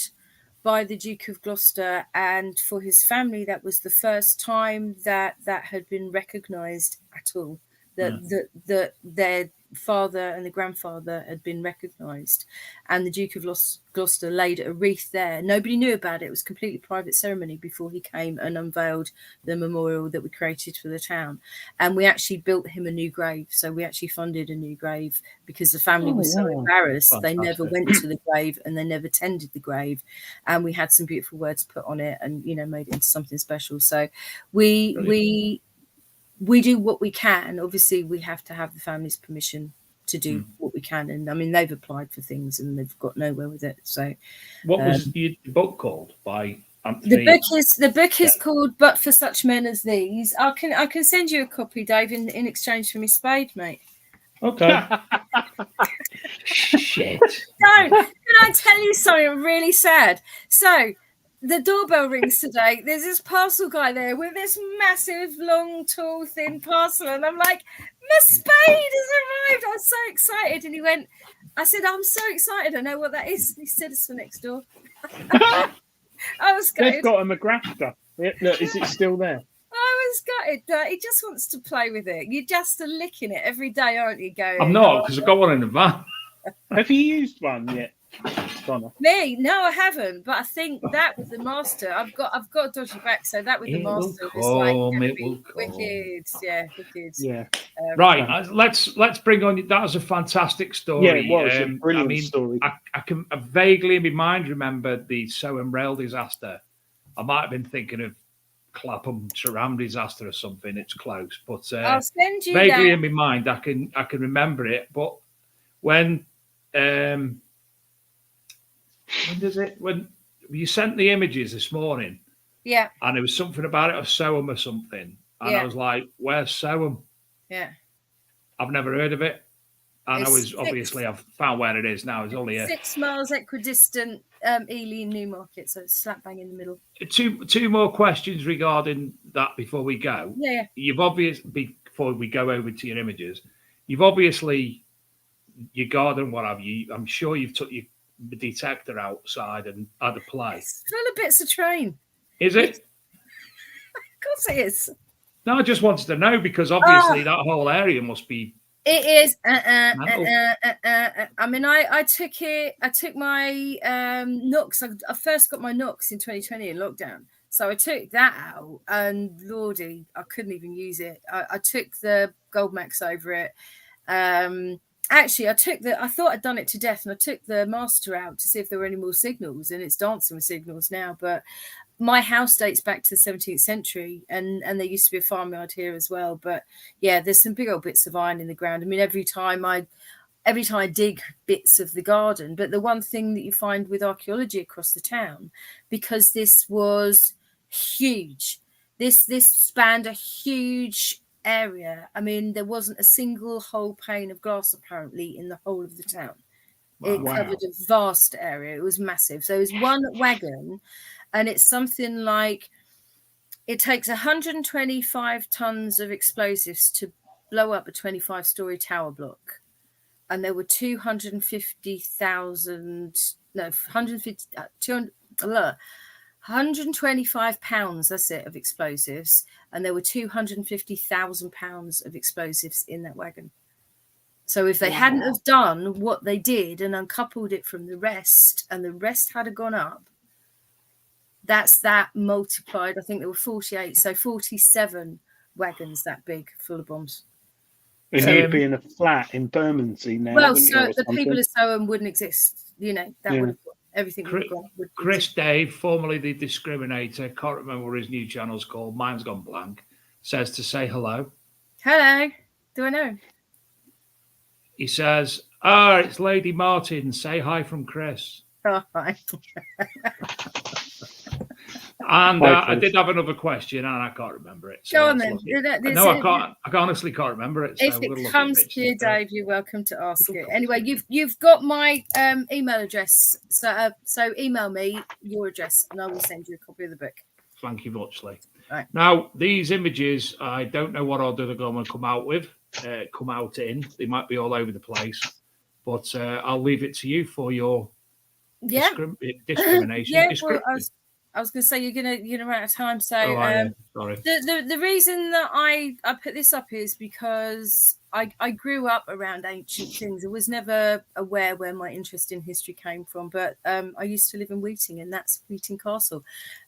by the Duke of Gloucester, and for his family, that was the first time that had been recognised at all. That their father and the grandfather had been recognised, and the Duke of Gloucester laid a wreath there. Nobody knew about it. It was a completely private ceremony before he came and unveiled the memorial that we created for the town. And we actually built him a new grave. So we actually funded a new grave because the family was so embarrassed. Fantastic. They never went to the grave and they never tended the grave. And we had some beautiful words put on it and, made it into something special. So we do what we can. Obviously, we have to have the family's permission to do what we can. And I mean, they've applied for things and they've got nowhere with it. So, what was the book called by Anthony? The book is called "But for Such Men as These." I can send you a copy, Dave, in exchange for my spade, mate. Okay. Shit. Can I tell you something really sad? So, the doorbell rings today. There's this parcel guy there with this massive, long, tall, thin parcel. And I'm like, my spade has arrived. I was so excited. And I said, I'm so excited. I know what that is. He said it's for next door. I was gutted. They've got a McGrafter. Look, is it still there? I was gutted. He just wants to play with it. You're just licking it every day, aren't you, going? I'm not, because I've got one in the van. Have you used one yet, Donna? Me? No, I haven't. But I think that with the master, I've got a dodgy back, so that with the master was like wicked. Yeah, wicked. Yeah. Right. Let's bring on. That was a fantastic story. Yeah, it was a brilliant story. I can vaguely in my mind remember the Soham Rail disaster. I might have been thinking of Clapham Tram disaster or something. It's close, but I'll send you vaguely that. in my mind I can remember it. But when when you sent the images this morning, yeah, and there was something about it of Soham or something, and I was like, "Where's Soham?" Yeah, I've never heard of it, and I've found where it is now. It's only 6 miles equidistant, Ely Newmarket, so it's slap bang in the middle. Two more questions regarding that before we go. Yeah. You've obviously, before we go over to your images, you've obviously your garden, what have you? I'm sure you've took your detector outside and had a play. It's full of bits of train. Is it? Of course it is. No, I just wanted to know because obviously that whole area must be. It is. I mean, I took my Nooks. I first got my Nooks in 2020 in lockdown. So I took that out and lordy, I couldn't even use it. I took the Gold Max over it. Actually, I thought I'd done it to death and I took the master out to see if there were any more signals and it's dancing with signals now. But my house dates back to the 17th century and there used to be a farmyard here as well. But yeah, there's some big old bits of iron in the ground. I mean, every time I dig bits of the garden, but the one thing that you find with archaeology across the town, because this was huge, this spanned a huge area. I mean, there wasn't a single whole pane of glass apparently in the whole of the town. It covered a vast area. It was massive. So it was one wagon, and it's something like it takes 125 tons of explosives to blow up a 25-story tower block. And there were 125 pounds, that's it, of explosives. And there were 250,000 pounds of explosives in that wagon. So if they hadn't have done what they did and uncoupled it from the rest, and the rest had gone up, that's that multiplied. I think there were 48, so 47 wagons that big full of bombs. And you'd be in a flat in Bermondsey now. Well, so the people of Soham wouldn't exist. That would have everything would have gone. Chris Dave, formerly the Discriminator, can't remember what his new channel's called. Mine's gone blank. Says to say hello. Hello. Do I know? He says, it's Lady Martin. Say hi from Chris. Oh, hi. And I did have another question, and I can't remember it. So go on then. No, I can't. I honestly can't remember it. So if it comes to you, Dave, you're welcome to ask it. Anyway, you've got my email address, so email me your address, and I will send you a copy of the book. Thank you muchly. Right. Now, these images, I don't know what order they're going to come out in. They might be all over the place, but I'll leave it to you for your discrimination. Yeah, well, I was going to say you're gonna run out of time. So sorry. The reason that I put this up is because I grew up around ancient things. I was never aware where my interest in history came from, but I used to live in Wheating, and that's Wheating Castle.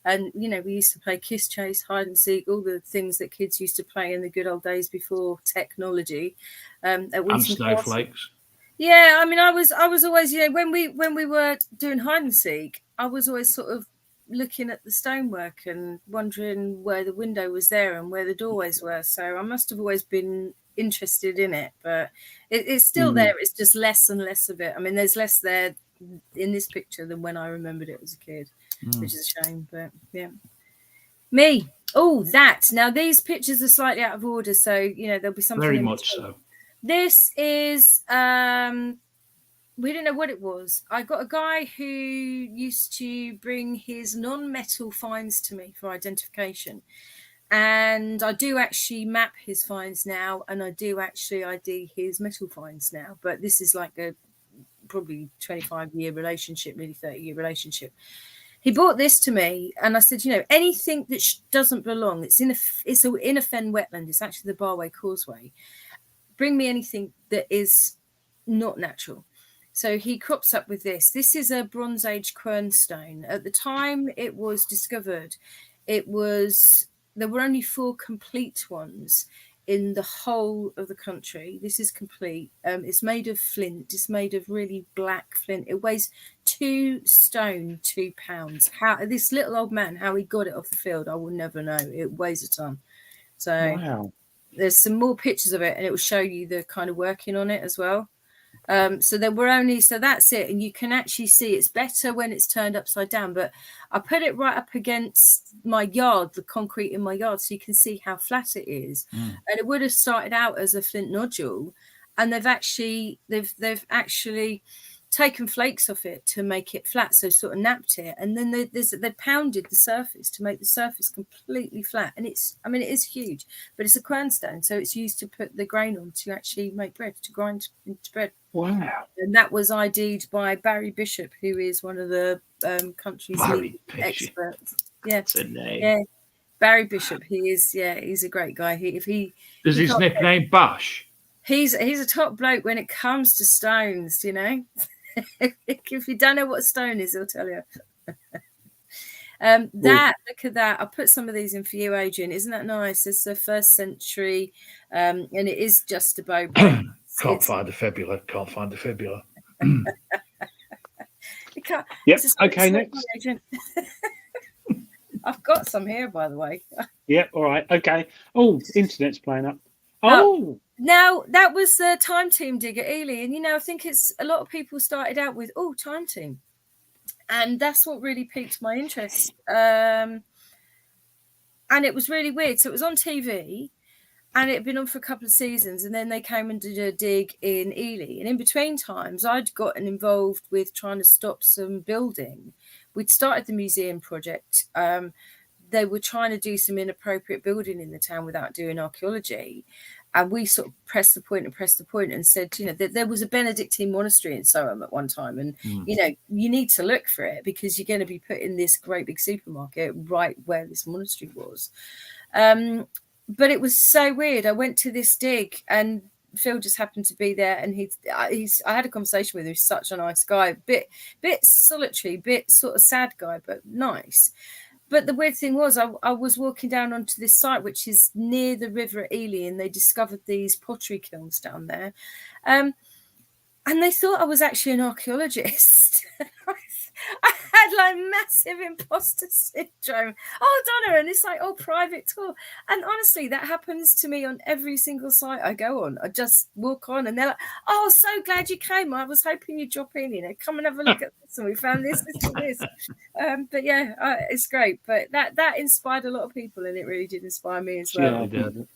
And we used to play kiss chase, hide and seek, all the things that kids used to play in the good old days before technology. At Wheating and snowflakes. Castle. Yeah, I mean, I was always, when we were doing hide and seek, I was always sort of looking at the stonework and wondering where the window was there and where the doorways were. So I must have always been interested in it, but it's still there. It's just less and less of it. I mean, there's less there in this picture than when I remembered it as a kid, which is a shame. But yeah, me. Oh, that. Now these pictures are slightly out of order, so there'll be something very much so. This is we didn't know what it was. I got a guy who used to bring his non-metal finds to me for identification. And I do actually map his finds now, and I do actually ID his metal finds now. But this is like a probably 25-year relationship, nearly 30-year relationship. He brought this to me, and I said, anything that doesn't belong, it's in a fen wetland. It's actually the Barway Causeway. Bring me anything that is not natural. So he crops up with this. This is a Bronze Age quernstone. At the time it was discovered, there were only 4 complete ones in the whole of the country. This is complete. It's made of flint. It's made of really black flint. It weighs 2 stone, 2 pounds. How this little old man, how he got it off the field, I will never know. It weighs a ton. So wow. There's some more pictures of it, and it will show you the kind of working on it as well. So that's it, and you can actually see it's better when it's turned upside down, but I put it right up against my yard, the concrete in my yard, so you can see how flat it is. And it would have started out as a flint nodule, and they've actually taken flakes off it to make it flat, so sort of napped it, and then they pounded the surface to make the surface completely flat. And it is huge, but it's a quernstone, so it's used to put the grain on to actually make bread, to grind into bread. Wow. And that was ID'd by Barry Bishop, who is one of the country's experts. Yeah, that's a name. Yeah, Barry Bishop. He's a great guy. Is his nickname Bash? He's a top bloke when it comes to stones, If you don't know what a stone is, he'll tell you. Look at that. I put some of these in for you, Adrian. Isn't that nice? It's the 1st century, and it is just about. Can't find the fibula. Yep. Okay, next. I've got some here, by the way. Yep. All right. Okay. Oh, internet's playing up. Oh. Now that was the Time Team dig at Ely, and I think it's a lot of people started out with Time Team, and that's what really piqued my interest. And it was really weird. So it was on TV, and it had been on for a couple of seasons, and then they came and did a dig in Ely. And in between times, I'd gotten involved with trying to stop some building. We'd started the museum project. They were trying to do some inappropriate building in the town without doing archaeology. And we sort of pressed the point and said, that there was a Benedictine monastery in Soham at one time. And, you need to look for it because you're going to be putting this great big supermarket right where this monastery was. But it was so weird. I went to this dig and Phil just happened to be there. And I had a conversation with him. He's such a nice guy, bit solitary, bit sort of sad guy, but nice. But the weird thing was I was walking down onto this site, which is near the river at Ely, and they discovered these pottery kilns down there. And they thought I was actually an archaeologist. I had like massive imposter syndrome. Oh, Donna, and it's like, private tour. And honestly, that happens to me on every single site I go on. I just walk on and they're like, oh, so glad you came. I was hoping you'd drop in, come and have a look at this. And we found this and this. But yeah, it's great. But that inspired a lot of people, and it really did inspire me as well.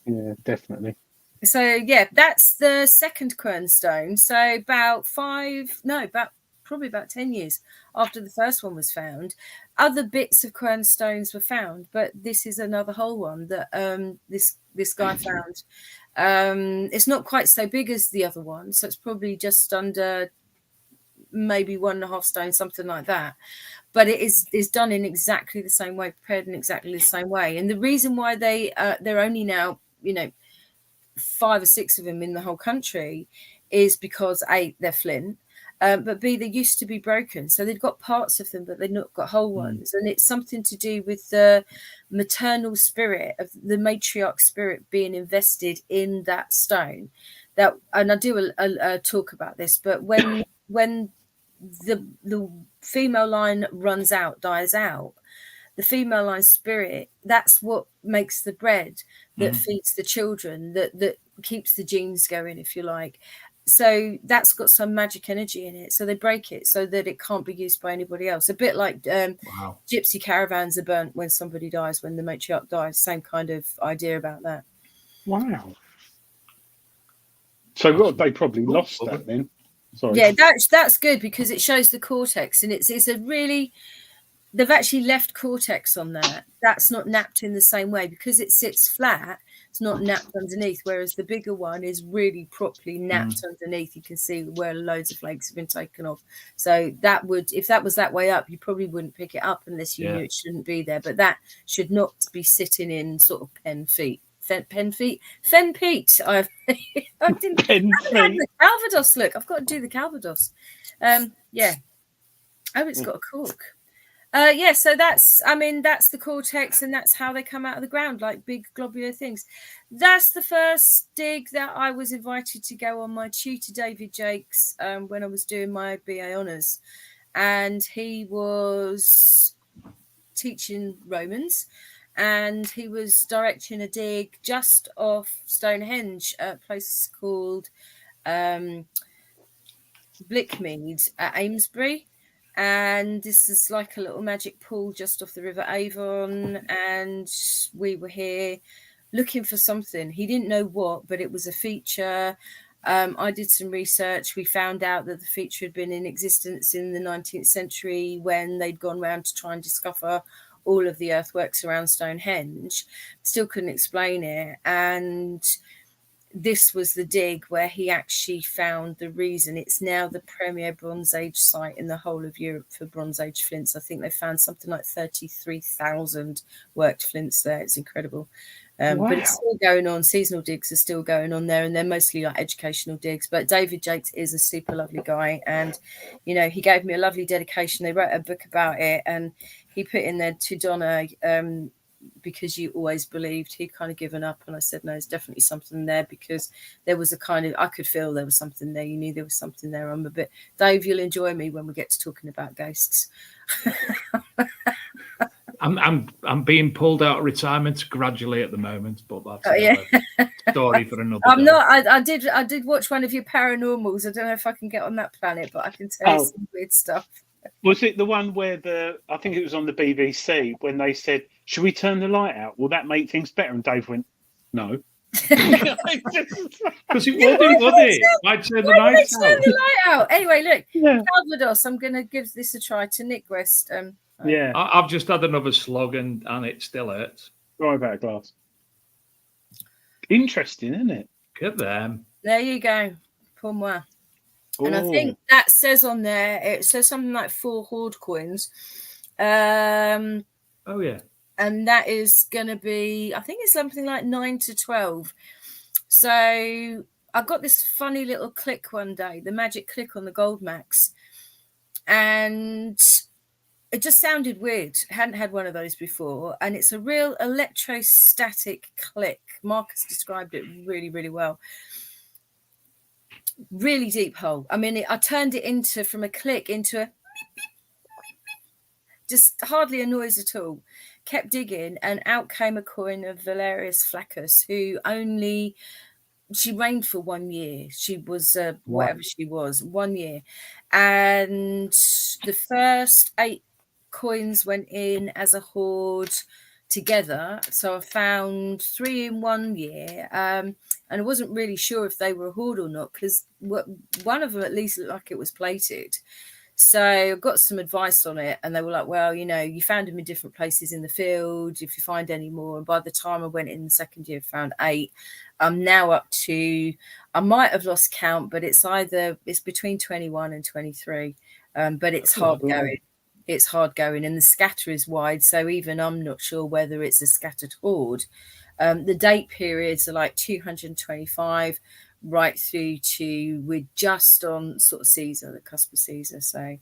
Yeah, definitely. So yeah, that's the second quernstone. So about probably about 10 years after the first one was found. Other bits of quern stones were found, but this is another whole one that this guy found. It's not quite so big as the other one, so it's probably just under maybe 1.5 stone, something like that. But it is done in exactly the same way, prepared in exactly the same way. And the reason why they're only now, 5 or 6 of them in the whole country is because A, they're flint, but B, they used to be broken. So they've got parts of them, but they've not got whole ones. And it's something to do with the maternal spirit of the matriarch spirit being invested in that stone. And I do a talk about this, but when the female line runs out, dies out, the female line spirit, that's what makes the bread that feeds the children, that keeps the genes going, if you like. So that's got some magic energy in it. So they break it so that it can't be used by anybody else. A bit like gypsy caravans are burnt when somebody dies, when the matriarch dies. Same kind of idea about that. Wow. So what, they probably lost that then. Sorry. Yeah, that's good because it shows the cortex, and it's a really, they've actually left cortex on that. That's not napped in the same way because it sits flat. It's not napped underneath, whereas the bigger one is really properly napped underneath. You can see where loads of flakes have been taken off. So that would, if that was that way up, you probably wouldn't pick it up unless you knew it shouldn't be there. But that should not be sitting in sort of fen feet. I didn't have the Calvados look. I've got to do the Calvados. Yeah. Oh, it's got a cork. Yeah, so that's the cortex, and that's how they come out of the ground, like big globular things. That's the first dig that I was invited to go on my tutor David Jakes when I was doing my BA honours, and he was teaching Romans, and he was directing a dig just off Stonehenge at a place called Blickmead at Amesbury. And this is like a little magic pool just off the River Avon, and we were here looking for something. He didn't know what, but it was a feature. I did some research. We found out that the feature had been in existence in the 19th century when they'd gone round to try and discover all of the earthworks around Stonehenge. Still couldn't explain it. And this was the dig where he actually found the reason. It's now the premier Bronze Age site in the whole of Europe for Bronze Age flints. I think they found something like 33,000 worked flints there. It's incredible. Wow. But it's still going on. Seasonal digs are still going on there, and they're mostly like educational digs. But David Jakes is a super lovely guy, and he gave me a lovely dedication. They wrote a book about it, and he put in there to Donna, because you always believed. He'd kind of given up, and I said no, there's definitely something there, because there was a kind of, I could feel there was something there. You knew there was something there. I'm a bit, Dave, you'll enjoy me when we get to talking about ghosts. I'm being pulled out of retirement gradually at the moment, but that's another story for another I'm day. not. I did watch one of your paranormals. I don't know if I can get on that planet, but I can tell you some weird stuff. Was it the one where I think it was on the BBC when they said, should we turn the light out? Will that make things better? And Dave went, no. Because it wouldn't, would it? I'd turn the lights out. Turn the light out. Anyway, look, Calvados, I'm going to give this a try to Nick West. Yeah. I've just had another slug and it still hurts. Right about a glass. Interesting, isn't it? Good them. There you go. Pour moi. And I think that says on there, it says something like 4 hoard coins. Oh, yeah. And that is going to be, I think it's something like 9 to 12. So I got this funny little click one day, the magic click on the Gold Max. And it just sounded weird. I hadn't had one of those before. And it's a real electrostatic click. Marcus described it really, really well. Really deep hole. I mean, I turned it from a click into a just hardly a noise at all. Kept digging, and out came a coin of Valerius Flaccus, who she reigned for 1 year. She was whatever she was, 1 year. And the first 8 coins went in as a hoard together. So I found 3 in 1 year. And I wasn't really sure if they were a hoard or not, because one of them at least looked like it was plated. So I got some advice on it, and they were like, well, you know, you found them in different places in the field. If you find any more, and by the time I went in the second year, I found 8. I'm now up to, I might have lost count, but it's between 21 and 23. But it's hard going. It's hard going, and the scatter is wide. So even I'm not sure whether it's a scattered horde. The date periods are like 225 right through to, we're just on sort of Caesar, the cusp of Caesar. So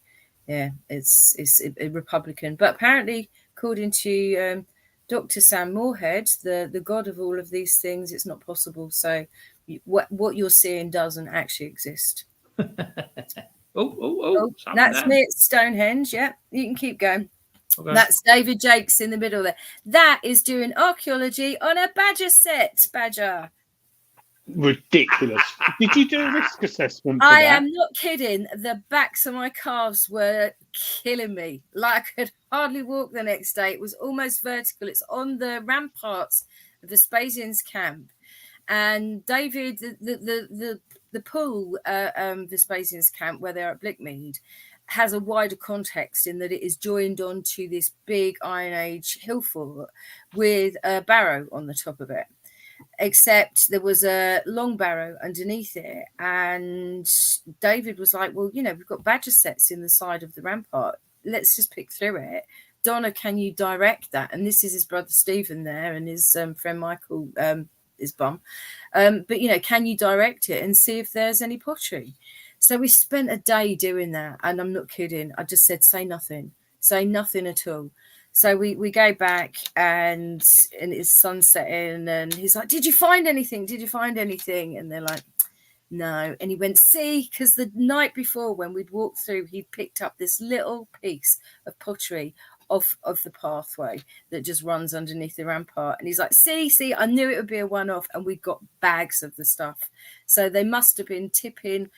yeah, it's a Republican, but apparently according to Dr. Sam Moorhead, the god of all of these things, it's not possible. So what you're seeing doesn't actually exist. That's me at Stonehenge. Yeah, you can keep going. Okay. That's David Jakes in the middle there. That is doing archaeology on a badger set. Badger. Ridiculous. Did you do a risk assessment? I am not kidding. The backs of my calves were killing me. Like I could hardly walk the next day. It was almost vertical. It's on the ramparts of Vespasian's camp. And David, the pool, Vespasian's camp, where they're at Blickmead, has a wider context in that it is joined onto this big Iron Age hill fort with a barrow on the top of it. Except there was a long barrow underneath it, and David was like, well, you know, we've got badger sets in the side of the rampart, let's just pick through it. Donna, can you direct that? And this is his brother Stephen there, and his friend Michael, his bum, but you know, can you direct it and see if there's any pottery? So we spent a day doing that, and I'm not kidding, I just said say nothing at all. So we go back, and it's sunsetting, and he's like, did you find anything? And they're like, no. And he went, see, because the night before when we'd walked through, he picked up this little piece of pottery off of the pathway that just runs underneath the rampart. And he's like, see, I knew it would be a one-off. And we got bags of the stuff. So they must have been tipping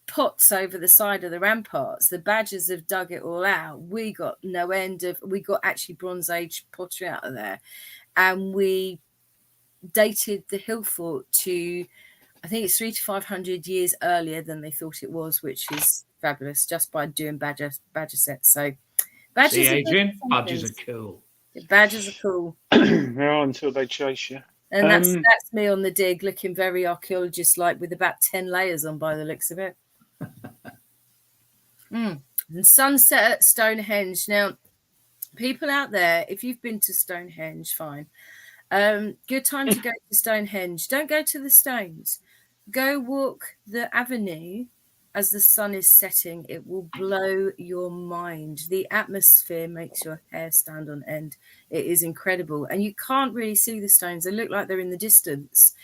pots over the side of the ramparts. The badgers have dug it all out. We got no end of, we got actually Bronze Age pottery out of there, and we dated the hill fort to, I think it's 300 to 500 years earlier than they thought it was, which is fabulous just by doing badger sets. So badgers, see, Adrian, badgers are cool. Badgers are cool. No, until they chase you. And that's me on the dig, looking very archaeologist like, with about 10 layers on by the looks of it. And sunset at Stonehenge. Now, people out there, if you've been to Stonehenge, fine. Good time to go to Stonehenge. Don't go to the stones. Go walk the avenue as the sun is setting. It will blow your mind. The atmosphere makes your hair stand on end. It is incredible. And you can't really see the stones. They look like they're in the distance.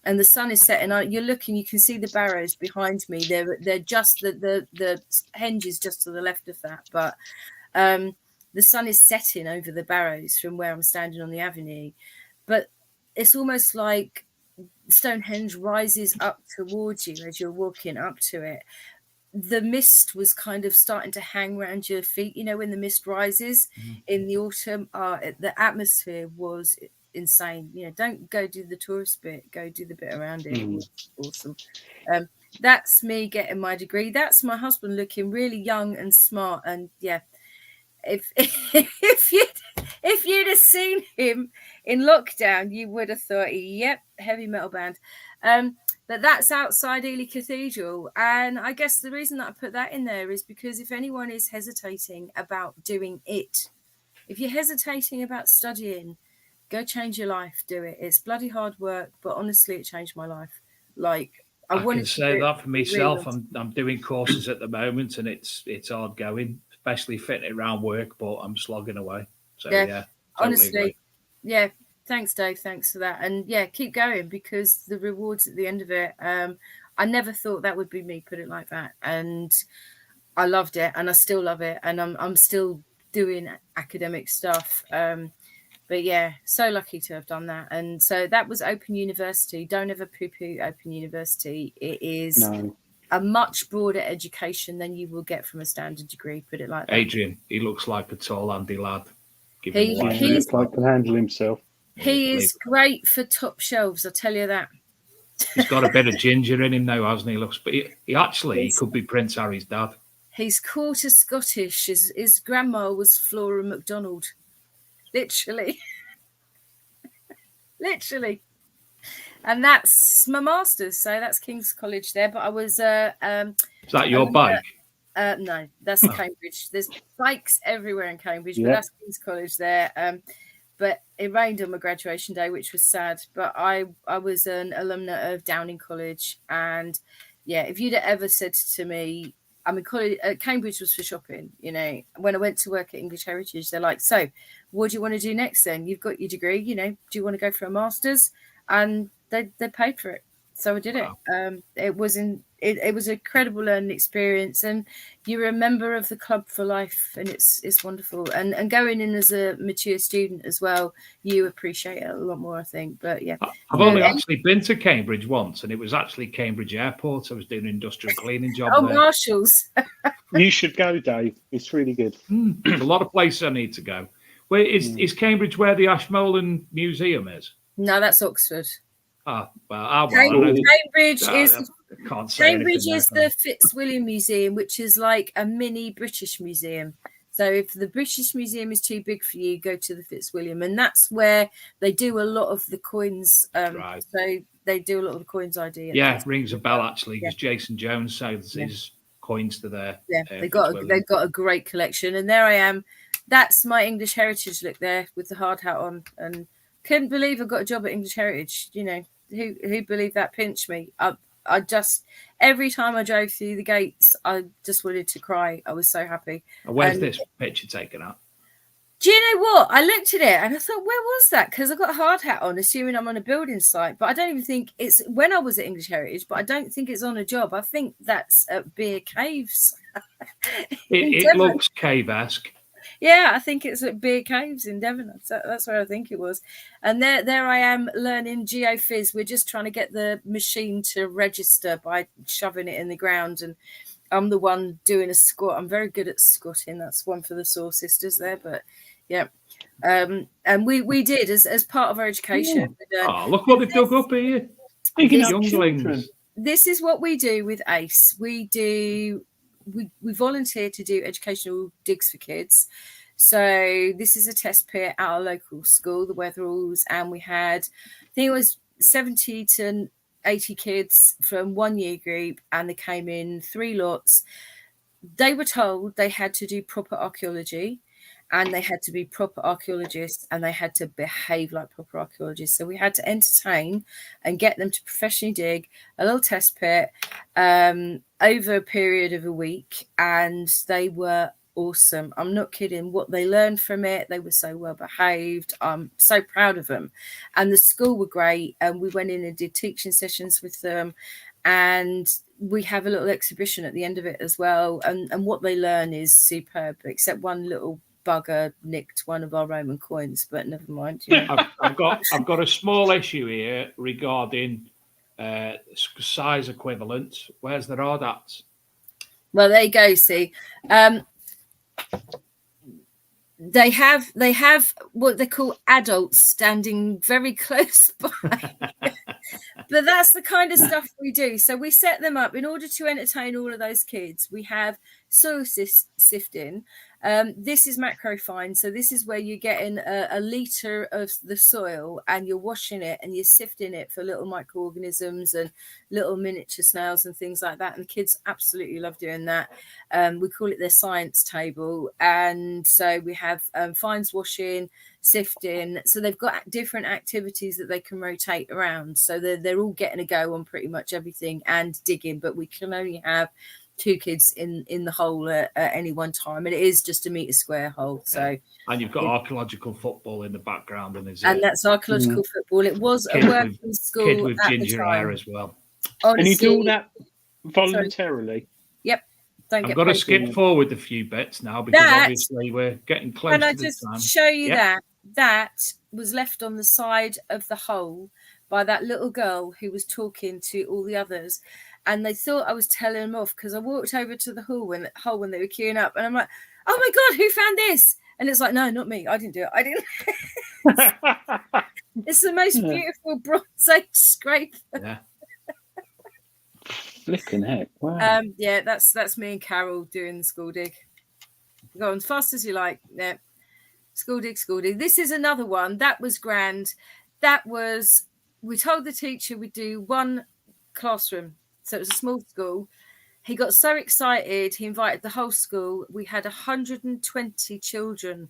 And the sun is setting. You're looking, you can see the barrows behind me. They're just, the henge is just to the left of that. But the sun is setting over the barrows from where I'm standing on the avenue. But it's almost like Stonehenge rises up towards you as you're walking up to it. The mist was kind of starting to hang around your feet. You know, when the mist rises in the autumn, the atmosphere was insane. You know, don't go do the tourist bit, go do the bit around it. It was awesome. That's me getting my degree. That's my husband looking really young and smart. And yeah, if you'd have seen him in lockdown, you would have thought, yep, heavy metal band. But that's outside Ely Cathedral. And I guess the reason that I put that in there is because if anyone is hesitating about doing it, if you're hesitating about studying, go change your life, do it. It's bloody hard work, but honestly, it changed my life. Like, I can say that for myself. I'm doing courses at the moment, and it's hard going, especially fitting around work, but I'm slogging away. So yeah, totally honestly agree. Yeah, thanks Dave, thanks for that. And yeah, keep going, because the rewards at the end of it, I never thought that would be me, put it like that. And I loved it, and I still love it, and I'm still doing academic stuff. But yeah, so lucky to have done that. And so that was Open University. Don't ever poo-poo Open University. It is a much broader education than you will get from a standard degree, put it like that. Adrian, he looks like a tall, handy lad. He looks like he can handle himself. He is great for top shelves, I'll tell you that. He's got a bit of ginger in him now, hasn't he? Looks, but he actually could be Prince Harry's dad. He's quarter Scottish. His grandma was Flora MacDonald. Literally. Literally. And that's my master's. So that's King's College there. But I was... Is that your bike? No, that's Cambridge. There's bikes everywhere in Cambridge, but that's King's College there. But it rained on my graduation day, which was sad. But I was an alumna of Downing College. And yeah, if you'd ever said to me, I mean, college, Cambridge was for shopping, you know. When I went to work at English Heritage, they're like, so what do you want to do next then? You've got your degree, you know, do you want to go for a master's? And they paid for it. So I did it. It was it was an incredible learning experience, and you're a member of the club for life, and it's wonderful. And going in as a mature student as well, you appreciate it a lot more, I think. But yeah, I've only actually been to Cambridge once, and it was actually Cambridge Airport. I was doing an industrial cleaning job there. Marshalls. You should go, Dave. It's really good. There's a lot of places I need to go. Where is Cambridge where the Ashmolean Museum is? No, that's Oxford. Cambridge is the Fitzwilliam Museum, which is like a mini British museum. So if the British Museum is too big for you, go to the Fitzwilliam, and that's where they do a lot of the coins. So they do a lot of the coins ID. Yeah, rings a bell actually, because Jason Jones sells his coins to there. Yeah, they've got a great collection, and there I am. That's my English Heritage look there with the hard hat on, and couldn't believe I got a job at English Heritage. You know, who believed that pinched me? I just, every time I drove through the gates, I just wanted to cry. I was so happy. Where's this picture taken up? Do you know what? I looked at it and I thought, where was that? Because I got a hard hat on, assuming I'm on a building site. But I don't even think it's when I was at English Heritage, but I don't think it's on a job. I think that's at Beer Caves. It looks cave-esque. Yeah, I think it's at Beer Caves in Devon. That's where I think it was. And there I am learning geophys. We're just trying to get the machine to register by shoving it in the ground. And I'm the one doing a squat. I'm very good at squatting. That's one for the Saw sisters there. But yeah. And we did as part of our education. Yeah. Look what they've dug up here. Younglings. This is what we do with ACE. We volunteer to do educational digs for kids. So this is a test pit at our local school, the Wetheralls, and we had, I think it was 70 to 80 kids from 1 year group, and they came in 3 lots. They were told they had to do proper archaeology, and they had to be proper archaeologists, and they had to behave like proper archaeologists. So we had to entertain and get them to professionally dig a little test pit over a period of a week, and they were awesome. I'm not kidding. What they learned from it, they were so well behaved. I'm so proud of them. And the school were great, and we went in and did teaching sessions with them, and we have a little exhibition at the end of it as well. And what they learn is superb, except one little bugger nicked one of our Roman coins, but never mind. Yeah. I've got a small issue here regarding size equivalents. Where's the Rodats? Well, there you go. See, they have what they call adults standing very close by. But that's the kind of stuff we do. So we set them up in order to entertain all of those kids. We have soil sifting. This is macrofine. So this is where you're getting a litre of the soil and you're washing it and you're sifting it for little microorganisms and little miniature snails and things like that. And kids absolutely love doing that. We call it their science table. And so we have fines washing, sifting. So they've got different activities that they can rotate around. So they're all getting a go on pretty much everything and digging. But we can only have 2 kids in the hole at any one time, and it is just a metre square hole. So and you've got archaeological football in the background, and that's archaeological football. It was a working school kid with at ginger the time. hair as well. Honestly, and you do all that voluntarily? Yep. I've got to skip forward a few bits now because obviously we're getting close to the time. Can I just show you that was left on the side of the hole by that little girl who was talking to all the others. And they thought I was telling them off because I walked over to the hole when they were queuing up. And I'm like, oh, my God, who found this? And it's like, no, not me. I didn't do it. I didn't. It's the most beautiful Bronze Age scrape. Yeah. Flipping heck! Wow. Yeah, that's me and Carol doing the school dig. Go on as fast as you like. Yeah. School dig, school dig. This is another one. That was grand. We told the teacher we'd do one classroom. So it was a small school. He got so excited, he invited the whole school. We had 120 children.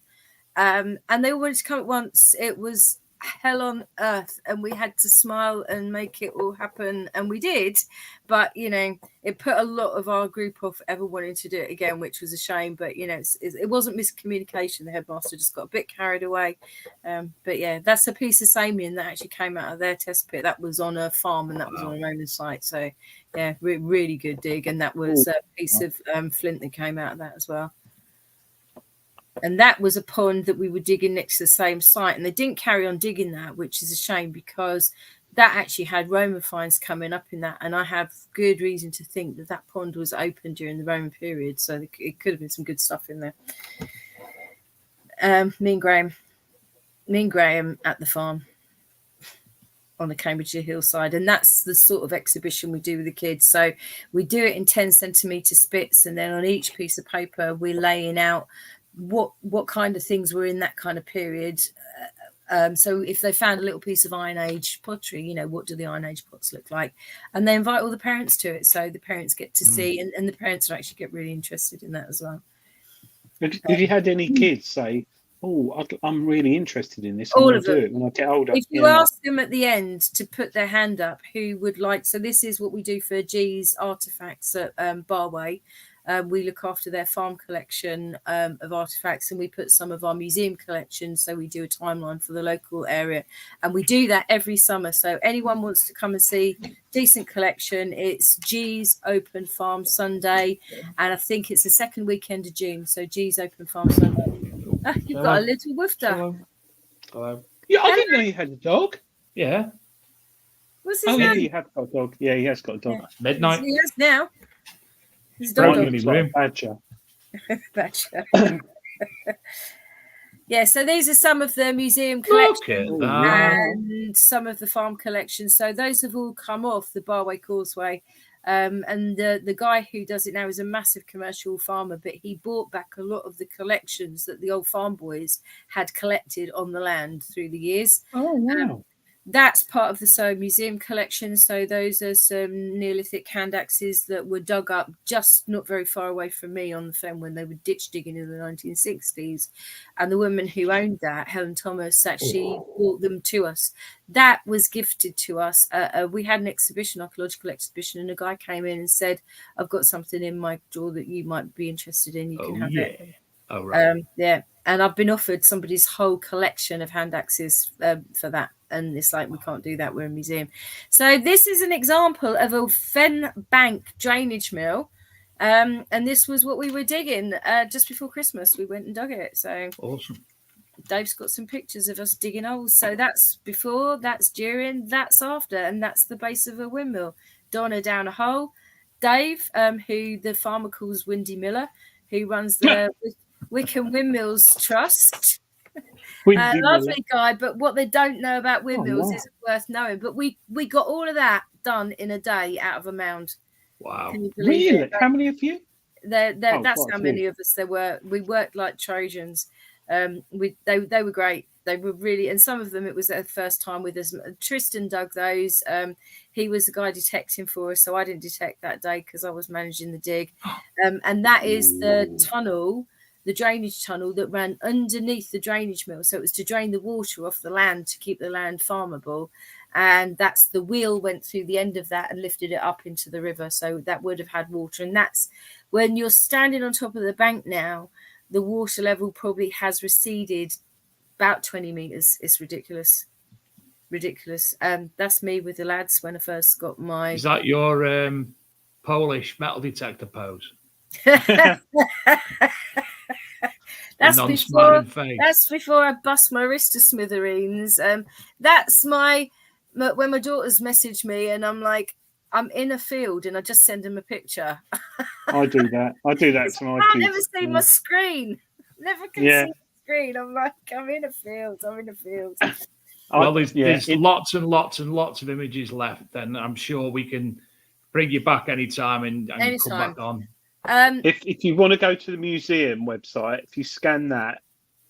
And they all wanted to come at once. It was hell on earth, and we had to smile and make it all happen, and we did. But it put a lot of our group off ever wanting to do it again, which was a shame. But it wasn't miscommunication. The headmaster just got a bit carried away. But yeah, that's a piece of Samian that actually came out of their test pit. That was on a farm, and that was on a Roman site. So yeah, really good dig. And that was a piece of flint that came out of that as well. And that was a pond that we were digging next to the same site. And they didn't carry on digging that, which is a shame, because that actually had Roman finds coming up in that. And I have good reason to think that that pond was open during the Roman period. So it could have been some good stuff in there. Me and Graham at the farm on the Cambridgeshire hillside. And that's the sort of exhibition we do with the kids. So we do it in 10 centimetre spits. And then on each piece of paper, we're laying out what kind of things were in that kind of period. So if they found a little piece of Iron Age pottery, what do the Iron Age pots look like? And they invite all the parents to it, so the parents get to see, and the parents actually get really interested in that as well. Have you had any kids say, "Oh, I'm really interested in this. I'm All going of to do them. it when I get older"? If you ask them at the end to put their hand up, who would like? So this is what we do for G's Artifacts at Barway. We look after their farm collection of artifacts, and we put some of our museum collections. So we do a timeline for the local area, and we do that every summer. So anyone wants to come and see decent collection, it's G's Open Farm Sunday, and I think it's the second weekend of June. So G's Open Farm Sunday. You've got a little woofter. Hello. Yeah, I didn't know you had a dog. Yeah. What's his Oh, name? yeah, he has got a dog. Yeah, he has got a dog. Yeah. Midnight. He is now. He's a Right dog. in his Like a room. badger. Badger. Yeah, so these are some of the museum Look collections at that. and some of the farm collections. So those have all come off the Barway Causeway. And the guy who does it now is a massive commercial farmer, but he bought back a lot of the collections that the old farm boys had collected on the land through the years. Oh, wow. That's part of the Soho Museum collection. So those are some Neolithic hand axes that were dug up just not very far away from me on the fen when they were ditch digging in the 1960s. And the woman who owned that, Helen Thomas, actually brought them to us. That was gifted to us. We had an exhibition, archaeological exhibition, and a guy came in and said, "I've got something in my drawer that you might be interested in. You can have it." Oh, right. Yeah. And I've been offered somebody's whole collection of hand axes for that. And it's like, we can't do that. We're a museum. So this is an example of a fen bank drainage mill. And this was what we were digging just before Christmas. We went and dug it. So Awesome. Dave's got some pictures of us digging holes. So that's before, that's during, that's after. And that's the base of a windmill. Donna down a hole. Dave, who the farmer calls Windy Miller, who runs the Wickham Windmills Trust. Lovely guy, but what they don't know about windmills isn't worth knowing. But we got all of that done in a day out of a mound. Wow. Can you believe Really? it? How many of you? That's how many of us there were. We worked like Trojans. They were great. They were really, and some of them it was their first time with us. Tristan dug those. He was the guy detecting for us, so I didn't detect that day because I was managing the dig. And that is the tunnel, the drainage tunnel that ran underneath the drainage mill. So it was to drain the water off the land to keep the land farmable. And that's the wheel went through the end of that and lifted it up into the river. So that would have had water. And that's when you're standing on top of the bank now, the water level probably has receded about 20 meters. It's ridiculous. That's me with the lads when I first got my... Is that your Polish metal detector pose? That's before I bust my wrist to smithereens. That's when my daughters message me and I'm like, I'm in a field and I just send them a picture. I do that. I do that to my kids. I never see my screen. Never can see the screen. I'm like, I'm in a field. Well, there's lots and lots and lots of images left, and I'm sure we can bring you back anytime and come Anytime. back on. If you want to go to the museum website, if you scan that,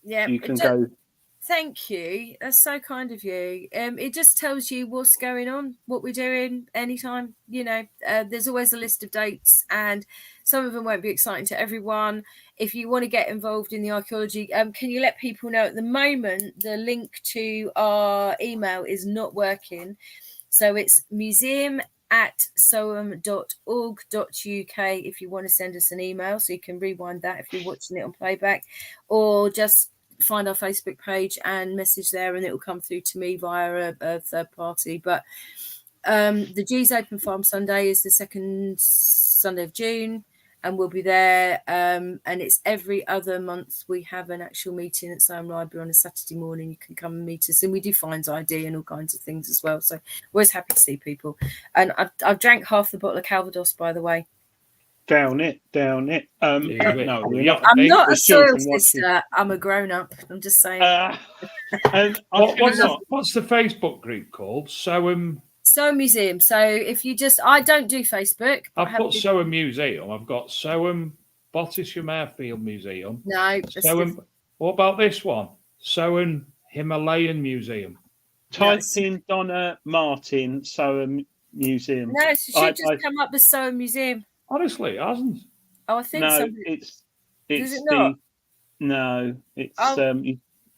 Yeah, you can go. Thank you. That's so kind of you. It just tells you what's going on, what we're doing anytime. There's always a list of dates, and some of them won't be exciting to everyone. If you want to get involved in the archaeology, can you let people know at the moment the link to our email is not working? So it's museum@soam.org.uk if you want to send us an email, so you can rewind that if you're watching it on playback, or just find our Facebook page and message there, and it will come through to me via a third party. But the G's Open Farm Sunday is the second Sunday of June, and we'll be there. And it's every other month we have an actual meeting at Soam Library on a Saturday morning. You can come and meet us, and we do finds ID and all kinds of things as well. So we're always happy to see people. And I've drank half the bottle of Calvados, by the way. Down it. Yeah, No, I'm not a soil sister. I'm a grown up. I'm just saying. What's the Facebook group called? Soam Museum. So if you I don't do Facebook. I've got Soam Museum. I've got Soam Bottisham Airfield Museum. No. What about this one? Soam Himalayan Museum. Type in Donna Martin Soam Museum. No, it should just come up as Soam Museum. Honestly, it hasn't. Oh, I think no, it's Does it not? No, it's no,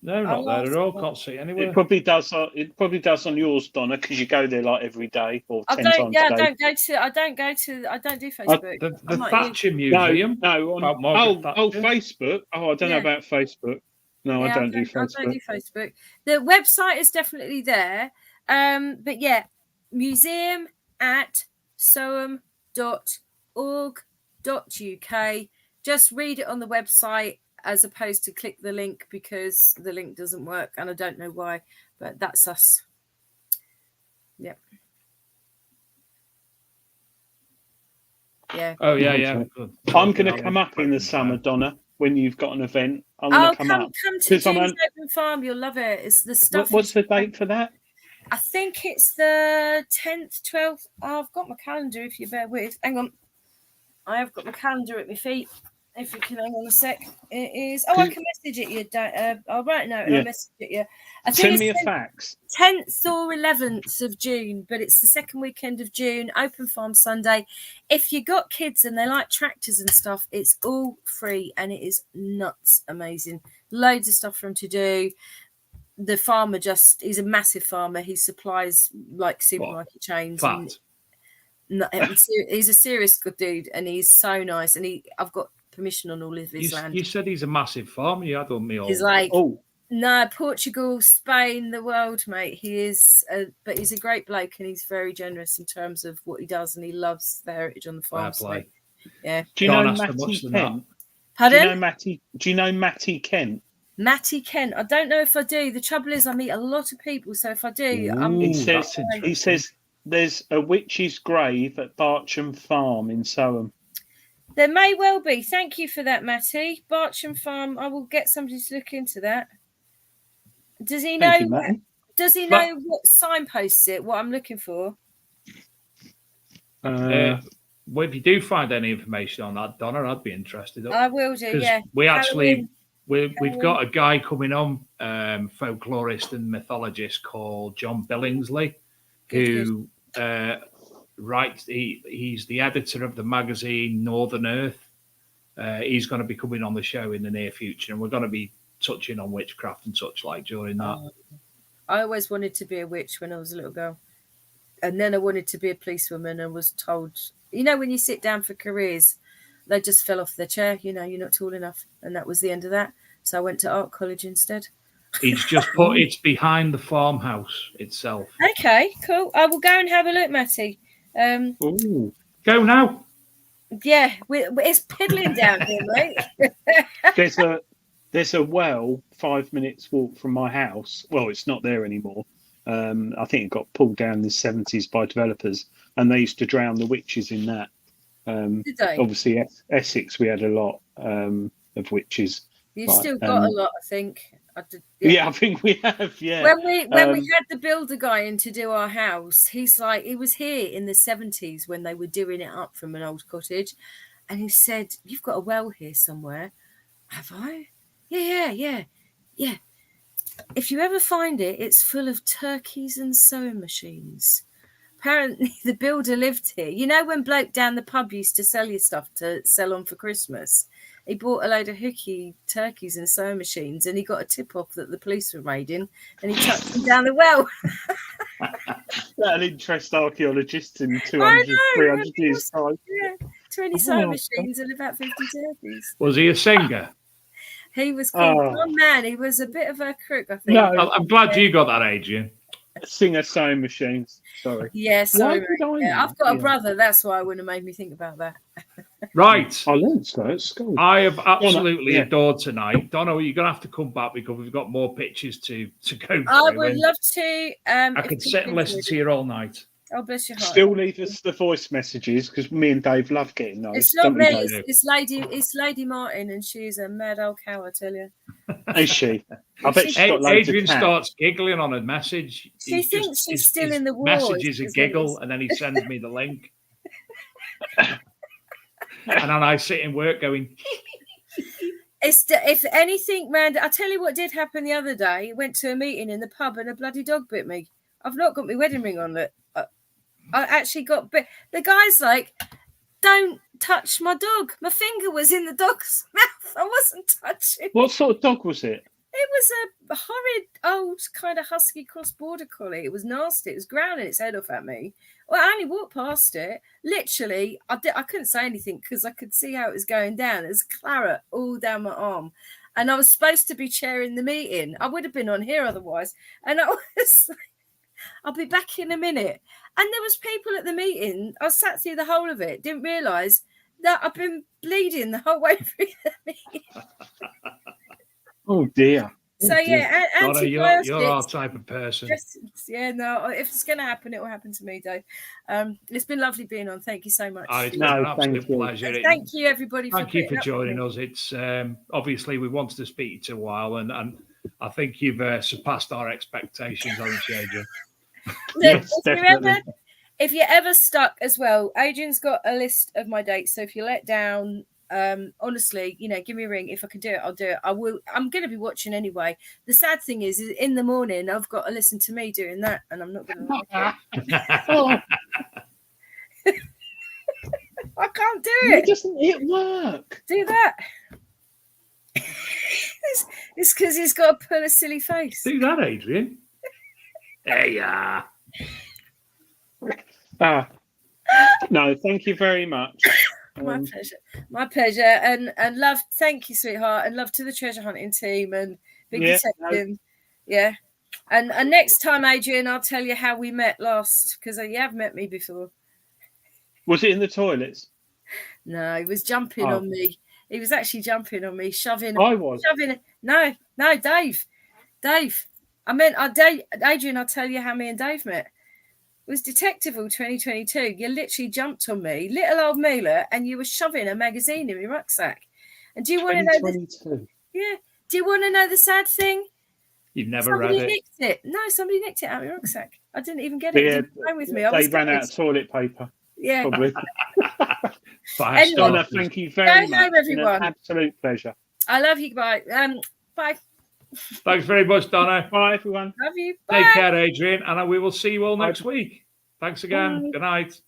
not there at all. Can't see anywhere. It probably does. It probably does on yours, Donna, because you go there like every day or 10 times a day. I don't do Facebook. The Thatcher Museum. No, Facebook. Oh, I don't know about Facebook. No, I don't do Facebook. I don't do Facebook. The website is definitely there. But yeah, museum@soam.org.uk. Just read it on the website as opposed to click the link, because the link doesn't work, and I don't know why, but that's us. Yep. Yeah. Oh yeah. I'm going to come up in the summer, Donna, when you've got an event. I'm going to come up. Come to G's Open Farm. You'll love it. It's the stuff. What's the date for that? I think it's the 10th, 12th. Oh, I've got my calendar, if you bear with. Hang on. I have got my calendar at my feet. If you can hang on a sec. It is... Oh, I can message it you. I'll write a note and I'll message it you. I think Send me a fax. 10th or 11th of June, but it's the second weekend of June, Open Farm Sunday. If you got kids and they like tractors and stuff, it's all free and it is nuts amazing. Loads of stuff for them to do. The farmer he's a massive farmer. He supplies like supermarket chains. He's a serious good dude, and he's so nice. And I've got permission on all of his land. You said he's a massive farmer. You had on me all. He's like, no, Portugal, Spain, the world, mate. He is, but he's a great bloke, and he's very generous in terms of what he does, and he loves the heritage on the farm. So, yeah. Do you know Matty Kent? Pardon? Do you know Matty Kent? Matty Kent. I don't know if I do. The trouble is, I meet a lot of people, so if I do, he says there's a witch's grave at Barcham Farm in Soham. There may well be. Thank you for that, Matty. Barcham Farm. I will get somebody to look into that. Does he know? What signposts it? What I'm looking for? Well, if you do find any information on that, Donna, I'd be interested. I will do. Yeah. We actually we've got a guy coming on, folklorist and mythologist called John Billingsley, who writes. He's the editor of the magazine Northern Earth. He's going to be coming on the show in the near future, and we're going to be touching on witchcraft and such like during that. I always wanted to be a witch when I was a little girl, and then I wanted to be a policewoman and was told, when you sit down for careers, they just fell off their chair. You're not tall enough, and that was the end of that. So I went to art college instead. He's just put it's behind the farmhouse itself. Okay, cool. I will go and have a look, Matty. Go now. Yeah, it's piddling down here, mate. There's a well 5 minutes walk from my house. Well, it's not there anymore. I think it got pulled down in the 70s by developers, and they used to drown the witches in that. Did they? Obviously, Essex, we had a lot of witches. You've still got a lot, I think. I did, Yeah, I think we have. Yeah. When we had the builder guy in to do our house, he's like, he was here in the 70s when they were doing it up from an old cottage, and he said, "You've got a well here somewhere." Have I? Yeah. If you ever find it, it's full of turkeys and sewing machines. Apparently, the builder lived here. You know when bloke down the pub used to sell you stuff to sell on for Christmas? He bought a load of hooky turkeys and sewing machines, and he got a tip-off that the police were raiding, and he chucked them down the well. That'll interest archaeologists in 200, 300 years' time. Yeah, 20 sewing machines and about 50 turkeys. Was he a singer? He was called one man. He was a bit of a crook, I think. No. I'm glad you got that, Adrian. Singer sewing machines. Sorry. Yeah, sorry. Why did I know? I've got a brother. That's why it wouldn't have made me think about that. Right. I learned so at school. I have absolutely adored tonight. Donna, you're going to have to come back because we've got more pictures to go through. I would love to. I could sit and listen to you all night. Oh, bless your heart. Still leave us the voice messages because me and Dave love getting those. It's not me. It's Lady Martin, and she's a mad old cow, I tell you. Is she? I bet she's got loads Adrian of cats. starts giggling on a message. She thinks she's still in the war. Message is a giggle, and then he sends me the link. And then I sit in work going. If anything, man, I tell you what did happen the other day. Went to a meeting in the pub, and a bloody dog bit me. I've not got my wedding ring on. Look, I actually got bit. The guy's like, "Don't touch my dog." My finger was in the dog's mouth. I wasn't touching. What sort of dog was it? It was a horrid old kind of husky cross-border collie. It was nasty. It was growling its head off at me. Well, I only walked past it. Literally, I couldn't say anything because I could see how it was going down. There's claret all down my arm. And I was supposed to be chairing the meeting. I would have been on here otherwise. And I was like, I'll be back in a minute. And there was people at the meeting. I sat through the whole of it. Didn't realise that I've been bleeding the whole way through the meeting. Oh, dear. So, yeah, Donna, you're our type of person. Yeah, no, if it's going to happen, it will happen to me, Dave. It's been lovely being on. Thank you so much. It's been an absolute pleasure. And thank you, everybody. Thank you for joining us. It's obviously we wanted to speak to you a while, and I think you've surpassed our expectations, haven't you, Adrian? Look, if you're ever stuck as well, Adrian's got a list of my dates. So if you're let down, honestly, give me a ring. If I can do it, I'll do it. I will. I'm going to be watching anyway. The sad thing is in the morning, I've got to listen to me doing that, and I'm not going to like it. I can't do it. Doesn't it work? Do that. It's because he's got to pull a silly face. Do that, Adrian. There you are. No, thank you very much. My pleasure, and love. Thank you, sweetheart, and love to the treasure hunting team and big detective. Yeah, and next time, Adrian, I'll tell you how we met last because you have met me before. Was it in the toilets? No, he was jumping on me. He was actually jumping on me, shoving. I was shoving. No, Dave. I meant Adrian. I'll tell you how me and Dave met. It was Detectival 2022. You literally jumped on me, little old Mila, and you were shoving a magazine in your rucksack. And do you want to know Yeah. Do you want to know the sad thing? You've never read it. Somebody nicked it. No, somebody nicked it out of your rucksack. I didn't even get it. Yeah, it didn't go with me. They ran out of toilet paper. Yeah. Probably. Anyway, Donna, thank you very much. Home, everyone. An absolute pleasure. I love you. Bye. Bye. Thanks very much, Donna. Bye, everyone. Love you. Bye. Take care, Adrian, and we will see you all next week. Thanks again. Bye. Good night.